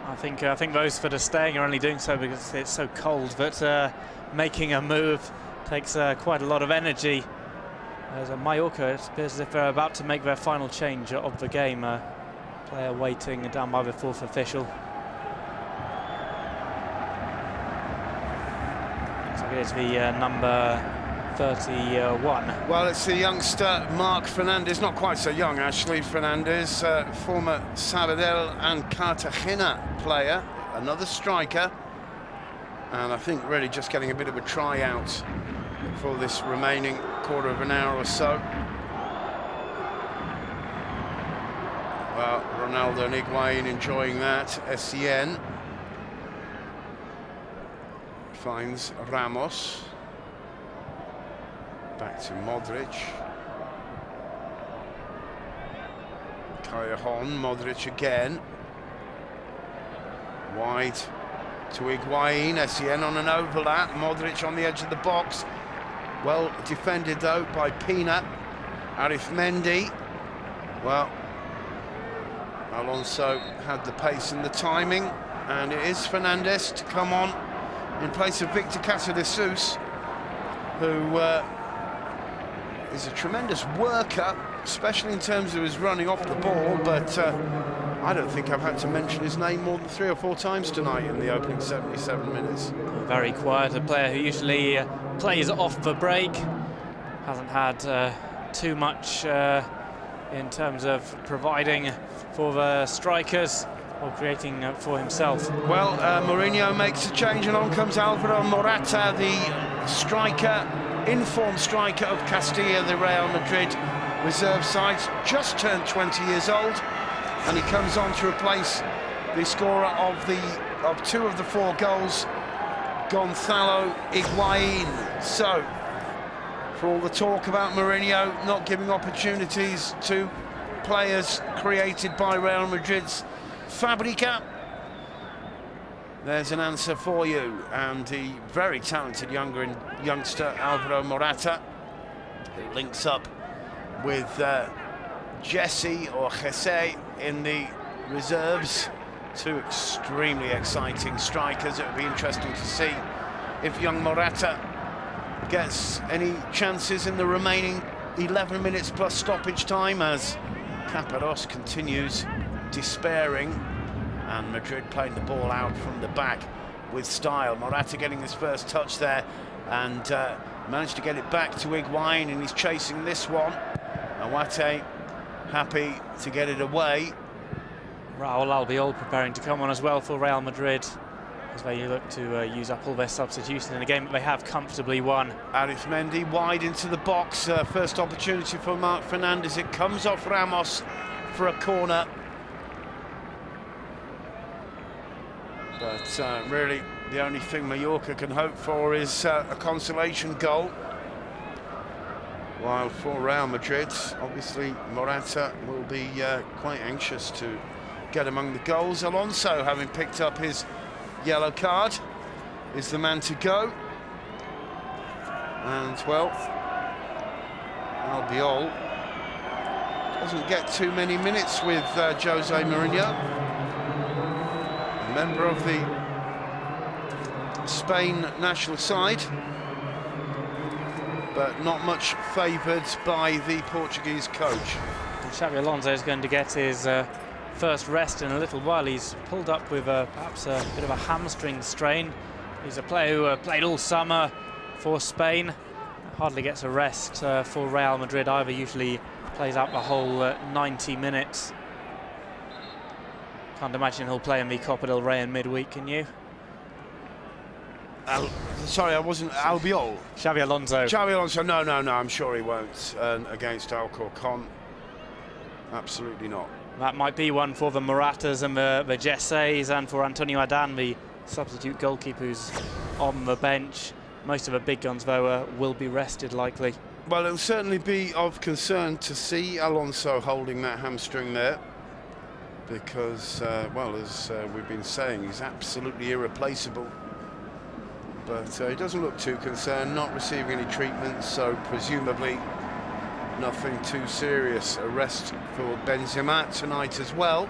I think those that are staying are only doing so because it's so cold, but making a move takes quite a lot of energy. As a Mallorca, it appears as if they're about to make their final change of the game. Player waiting down by the 4th official. Looks like it is the number 31. Well, it's the youngster Marc Fernandes, not quite so young actually, Fernandes, former Sabadell and Cartagena player, another striker, and I think really just getting a bit of a tryout for this remaining quarter of an hour or so. Well, Ronaldo and Higuain enjoying that. Essien finds Ramos. Back to Modric. Higuain, Modric again. Wide to Higuain. Essien on an overlap. Modric on the edge of the box. Well defended though by Pina. Arizmendi. Well, Alonso had the pace and the timing, and it is Fernandes to come on in place of Victor Casillas, who is a tremendous worker, especially in terms of his running off the ball, but I don't think I've had to mention his name more than 3 or 4 times tonight in the opening 77 minutes. Very quiet, a player who usually plays off the break, hasn't had too much in terms of providing for the strikers or creating for himself. Well, Mourinho makes a change, and on comes Alvaro Morata, the striker, informed striker of Castilla, the Real Madrid reserve side, just turned 20 years old, and he comes on to replace the scorer of 2 of the 4 goals, Gonzalo Higuain. So, for all the talk about Mourinho not giving opportunities to players created by Real Madrid's Fabrica, there's an answer for you, and the very talented youngster Alvaro Morata, who links up with Jesse or Jesse in the reserves. 2 extremely exciting strikers. It would be interesting to see if young Morata gets any chances in the remaining 11 minutes plus stoppage time, as Caparrós continues despairing, and Madrid playing the ball out from the back with style. Morata getting his first touch there, and managed to get it back to Higuain, and he's chasing this one. Awate happy to get it away. Raul Albiol preparing to come on as well for Real Madrid, as they look to use up all their substitutions in a game that they have comfortably won. Arizmendi wide into the box, first opportunity for Marc Fernandes. It comes off Ramos for a corner, but really the only thing Mallorca can hope for is a consolation goal. While for Real Madrid, obviously Morata will be quite anxious to get among the goals. Alonso, having picked up his yellow card, is the man to go. And well, Albiol doesn't get too many minutes with Jose Mourinho, a member of the Spain national side, but not much favoured by the Portuguese coach. And Xabi Alonso is going to get his first rest in a little while. He's pulled up with perhaps a bit of a hamstring strain. He's a player who played all summer for Spain, hardly gets a rest for Real Madrid either, usually plays out the whole 90 minutes. Can't imagine he'll play in the Copa del Rey in midweek, can you? Sorry, I wasn't Albiol. Xabi Alonso. Xabi Alonso, no, I'm sure he won't against Alcorcon. Absolutely not. That might be one for the Moratas and the Jesses, and for Antonio Adan, the substitute goalkeeper who's on the bench. Most of the big guns, though, will be rested likely. Well, it'll certainly be of concern to see Alonso holding that hamstring there, because, well, as we've been saying, he's absolutely irreplaceable. But he doesn't look too concerned, not receiving any treatment, so presumably nothing too serious. A rest for Benzema tonight as well.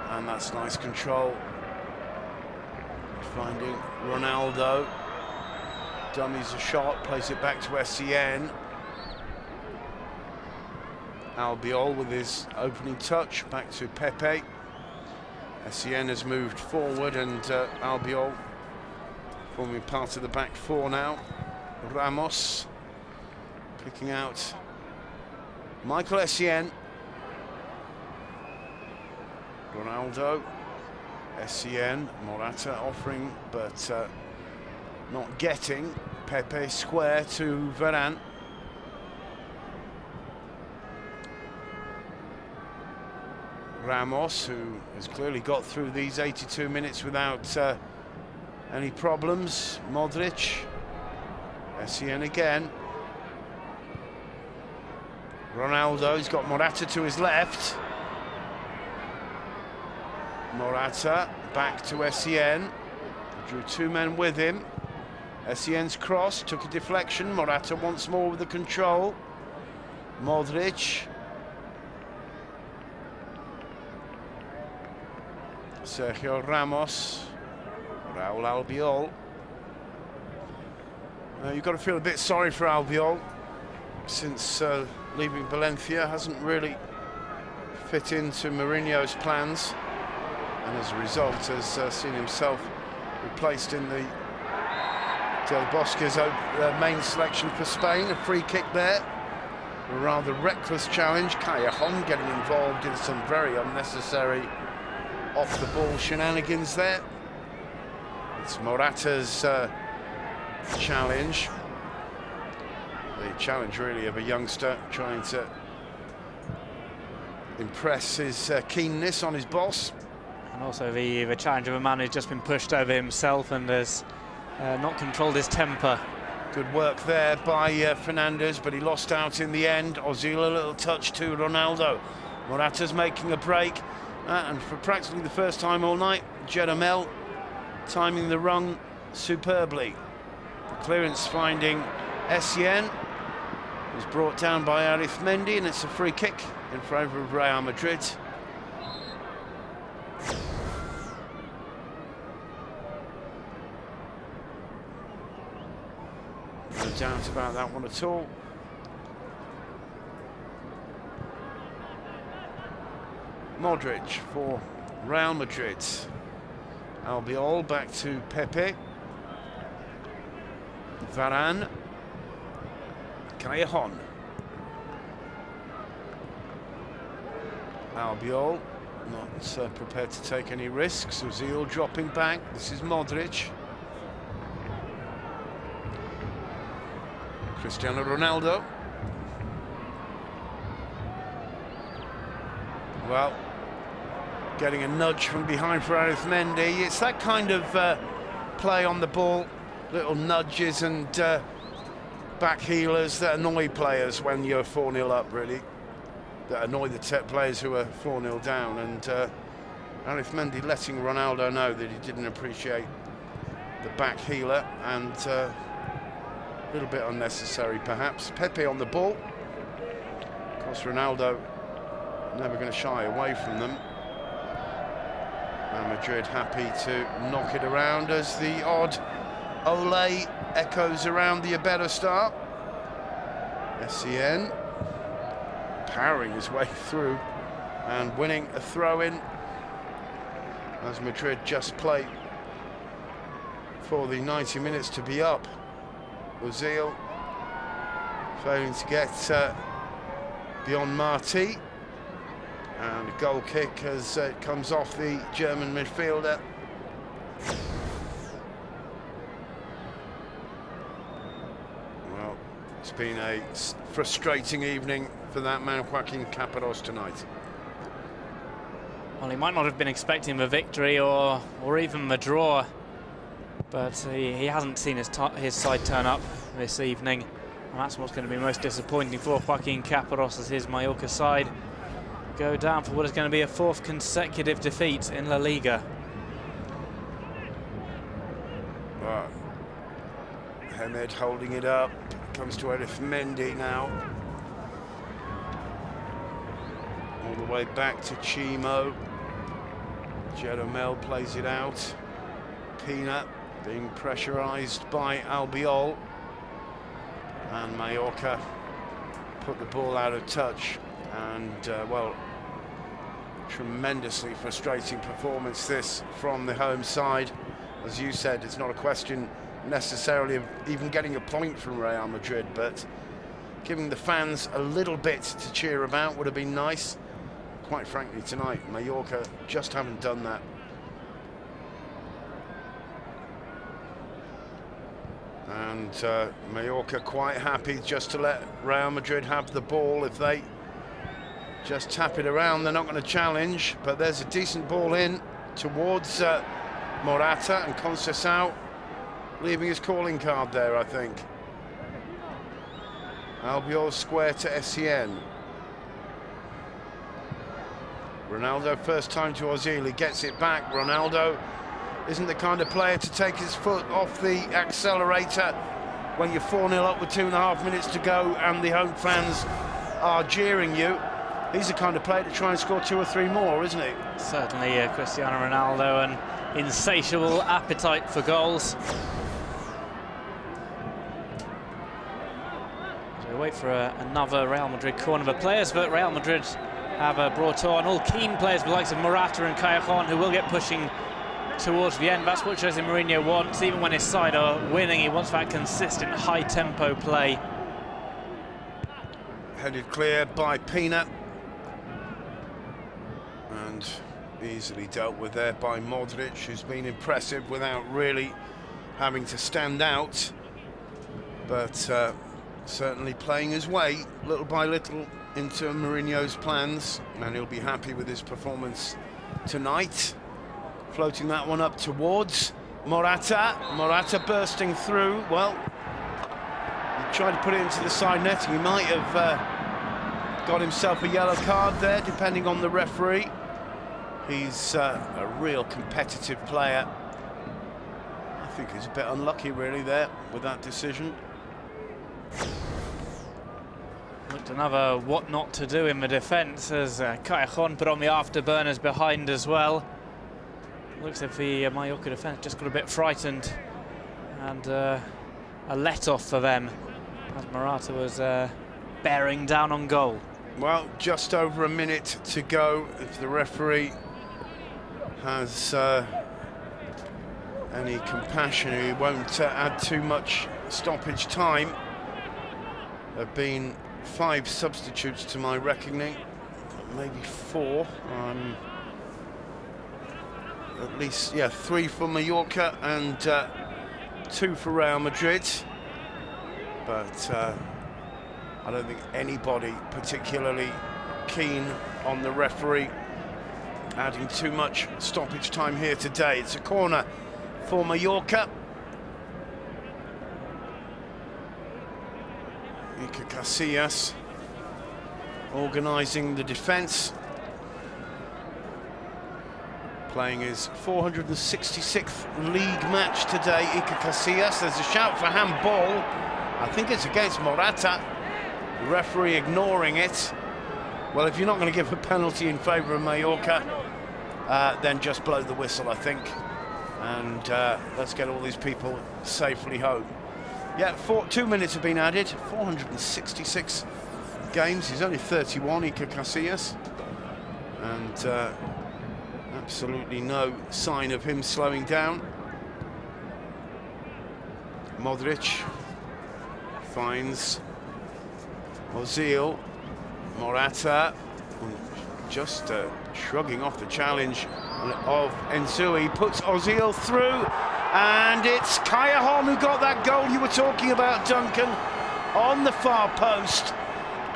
And that's nice control. Finding Ronaldo. Dummies a shot, plays it back to Essien. Albiol with his opening touch, back to Pepe. Essien has moved forward, and Albiol forming part of the back 4 now. Ramos picking out Michael Essien. Ronaldo, Essien, Morata offering but not getting. Pepe square to Varane. Ramos, who has clearly got through these 82 minutes without any problems. Modric, Essien again. Ronaldo, he's got Morata to his left. Morata back to Essien. Drew two men with him. Essien's cross took a deflection. Morata once more with the control. Modric. Sergio Ramos. Raul Albiol. You've got to feel a bit sorry for Albiol, since leaving Valencia hasn't really fit into Mourinho's plans, and as a result has seen himself replaced in the Del Bosque's main selection for Spain. A free kick there, a rather reckless challenge. Higuain getting involved in some very unnecessary off-the-ball shenanigans there. It's Morata's challenge. The challenge really of a youngster trying to impress his keenness on his boss. And also the challenge of a man who's just been pushed over himself and has not controlled his temper. Good work there by Fernandes, but he lost out in the end. Ozil a little touch to Ronaldo. Morata's making a break, and for practically the first time all night, Jeromel timing the run superbly. The clearance finding Essien, who's brought down by Arizmendi, and it's a free kick in favour of Real Madrid. No doubt about that one at all. Modric for Real Madrid. Albiol back to Pepe. Varane. Higuain. Albiol not prepared to take any risks. Ozil dropping back. This is Modric. Cristiano Ronaldo. Well, getting a nudge from behind for Arizmendi. It's that kind of play on the ball, little nudges and back heelers that annoy players when you're 4-0 up, really. That annoy the players who are 4-0 down. And Arizmendi letting Ronaldo know that he didn't appreciate the back heeler, and a little bit unnecessary perhaps. Pepe on the ball. Of course, Ronaldo never going to shy away from them. Real Madrid happy to knock it around as the odd Ole echoes around the Iberostar. Essien powering his way through and winning a throw-in as Madrid just play for the 90 minutes to be up. Ozil failing to get beyond Marti, and a goal kick as it comes off the German midfielder. Well, it's been a frustrating evening for that man Joaquin Caparrós tonight. Well, he might not have been expecting the victory or even the draw, but he hasn't seen his side turn up this evening, and that's what's going to be most disappointing for Joaquin Caparrós, as his Mallorca side go down for what is going to be a 4th consecutive defeat in La Liga. Well, Hamed holding it up, comes to Arizmendi now. All the way back to Chimo. Jeromel plays it out. Pina being pressurised by Albiol. And Mallorca put the ball out of touch. And, well, tremendously frustrating performance this from the home side. As you said, it's not a question necessarily of even getting a point from Real Madrid, but giving the fans a little bit to cheer about would have been nice. Quite frankly, tonight, Mallorca just haven't done that. And Mallorca quite happy just to let Real Madrid have the ball. If they just tap it around, they're not going to challenge, but there's a decent ball in towards Morata, and Casillas leaving his calling card there, I think. Albiol square to Essien. Ronaldo, first time to Ozil, he gets it back. Ronaldo isn't the kind of player to take his foot off the accelerator when you're 4-0 up with 2.5 minutes to go and the home fans are jeering you. He's the kind of player to try and score 2 or 3 more, isn't he? Certainly, Cristiano Ronaldo, an insatiable appetite for goals. So we wait for another Real Madrid corner. The players that Real Madrid have brought on, all keen players, the likes of Morata and Higuain, who will get pushing towards the end. That's what Jose Mourinho wants. Even when his side are winning, he wants that consistent high-tempo play. Headed clear by Pina. And easily dealt with there by Modric, who's been impressive without really having to stand out. But certainly playing his way, little by little, into Mourinho's plans. And he'll be happy with his performance tonight. Floating that one up towards Morata. Morata bursting through. Well, he tried to put it into the side netting. He might have got himself a yellow card there, depending on the referee. He's a real competitive player. I think he's a bit unlucky, really, there with that decision. Looked another what not to do in the defence as Higuain put on the afterburners behind as well. Looks as if the Mallorca defence just got a bit frightened, and a let-off for them as Morata was bearing down on goal. Well, just over a minute to go. If the referee has any compassion, he won't add too much stoppage time. There have been 5 substitutes to my reckoning, maybe 4. At least, yeah, 3 for Mallorca and 2 for Real Madrid. But I don't think anybody particularly keen on the referee adding too much stoppage time here today. It's a corner for Mallorca. Casillas organising the defence. Playing his 466th league match today, Casillas. There's a shout for handball. I think it's against Morata. The referee ignoring it. Well, if you're not going to give a penalty in favour of Mallorca, then just blow the whistle, I think. And let's get all these people safely home. Yeah, 2 minutes have been added. 466 games. He's only 31, Casillas. And absolutely no sign of him slowing down. Modric finds Ozil. Morata just shrugging off the challenge of Enzui, puts Ozil through, and it's Higuain who got that goal you were talking about, Duncan, on the far post.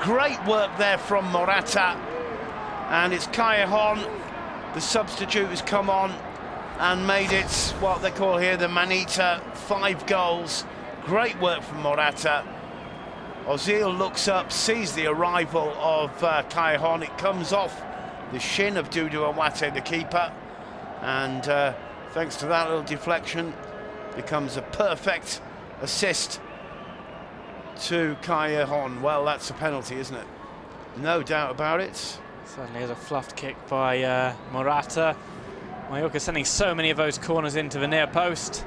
Great work there from Morata, and it's Higuain, the substitute, has come on and made it what they call here the Manita. 5 goals. Great work from Morata. Ozil looks up, sees the arrival of Higuain. It comes off the shin of Dudu Awate, the keeper, and thanks to that little deflection, becomes a perfect assist to Higuain. Well, that's a penalty, isn't it? No doubt about it. Certainly is a fluffed kick by Morata. Mallorca sending so many of those corners into the near post.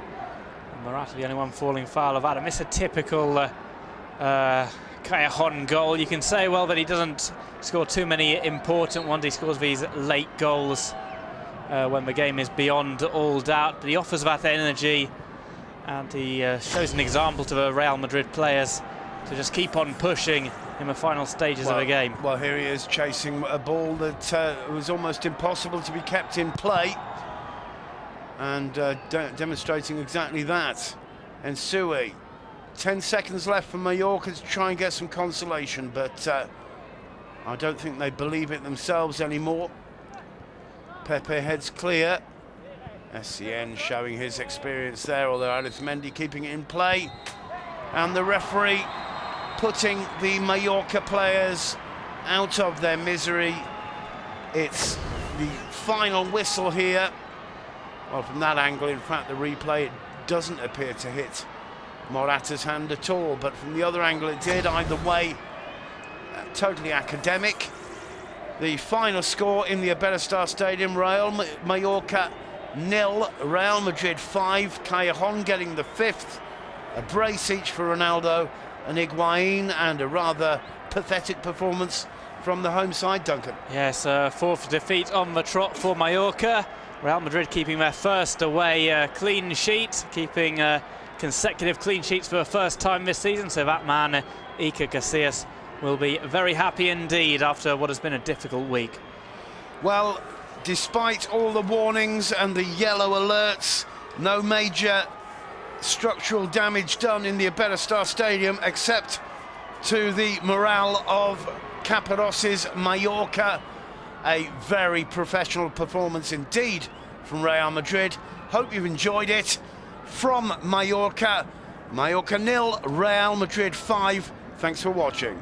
And Morata the only one falling foul of that. It's a typical Higuain goal. You can say, well, that he doesn't score too many important ones. He scores these late goals when the game is beyond all doubt. But he offers that energy and he shows an example to the Real Madrid players to just keep on pushing in the final stages of the game. Well, here he is chasing a ball that was almost impossible to be kept in play, and demonstrating exactly that. And Sui, 10 seconds left for Mallorca to try and get some consolation, but I don't think they believe it themselves anymore. Pepe heads clear. SCN showing his experience there, although Alice Mendy keeping it in play. And the referee putting the Mallorca players out of their misery. It's the final whistle here. Well, from that angle, in fact, the replay, it doesn't appear to hit Morata's hand at all, but from the other angle it did. Either way, totally academic. The final score in the Iberostar Stadium, Real Mallorca 0, Real Madrid 5. Casillas getting the 5th. A brace each for Ronaldo and Higuain, and a rather pathetic performance from the home side, Duncan. Yes, 4th defeat on the trot for Mallorca. Real Madrid keeping their first away clean sheet, keeping consecutive clean sheets for the first time this season, so that man, Iker Casillas, will be very happy indeed after what has been a difficult week. Well, despite all the warnings and the yellow alerts, no major structural damage done in the Iberostar Stadium, except to the morale of Caparros's Mallorca. A very professional performance indeed from Real Madrid. Hope you've enjoyed it. From Mallorca, Mallorca 0, Real Madrid 5. Thanks for watching.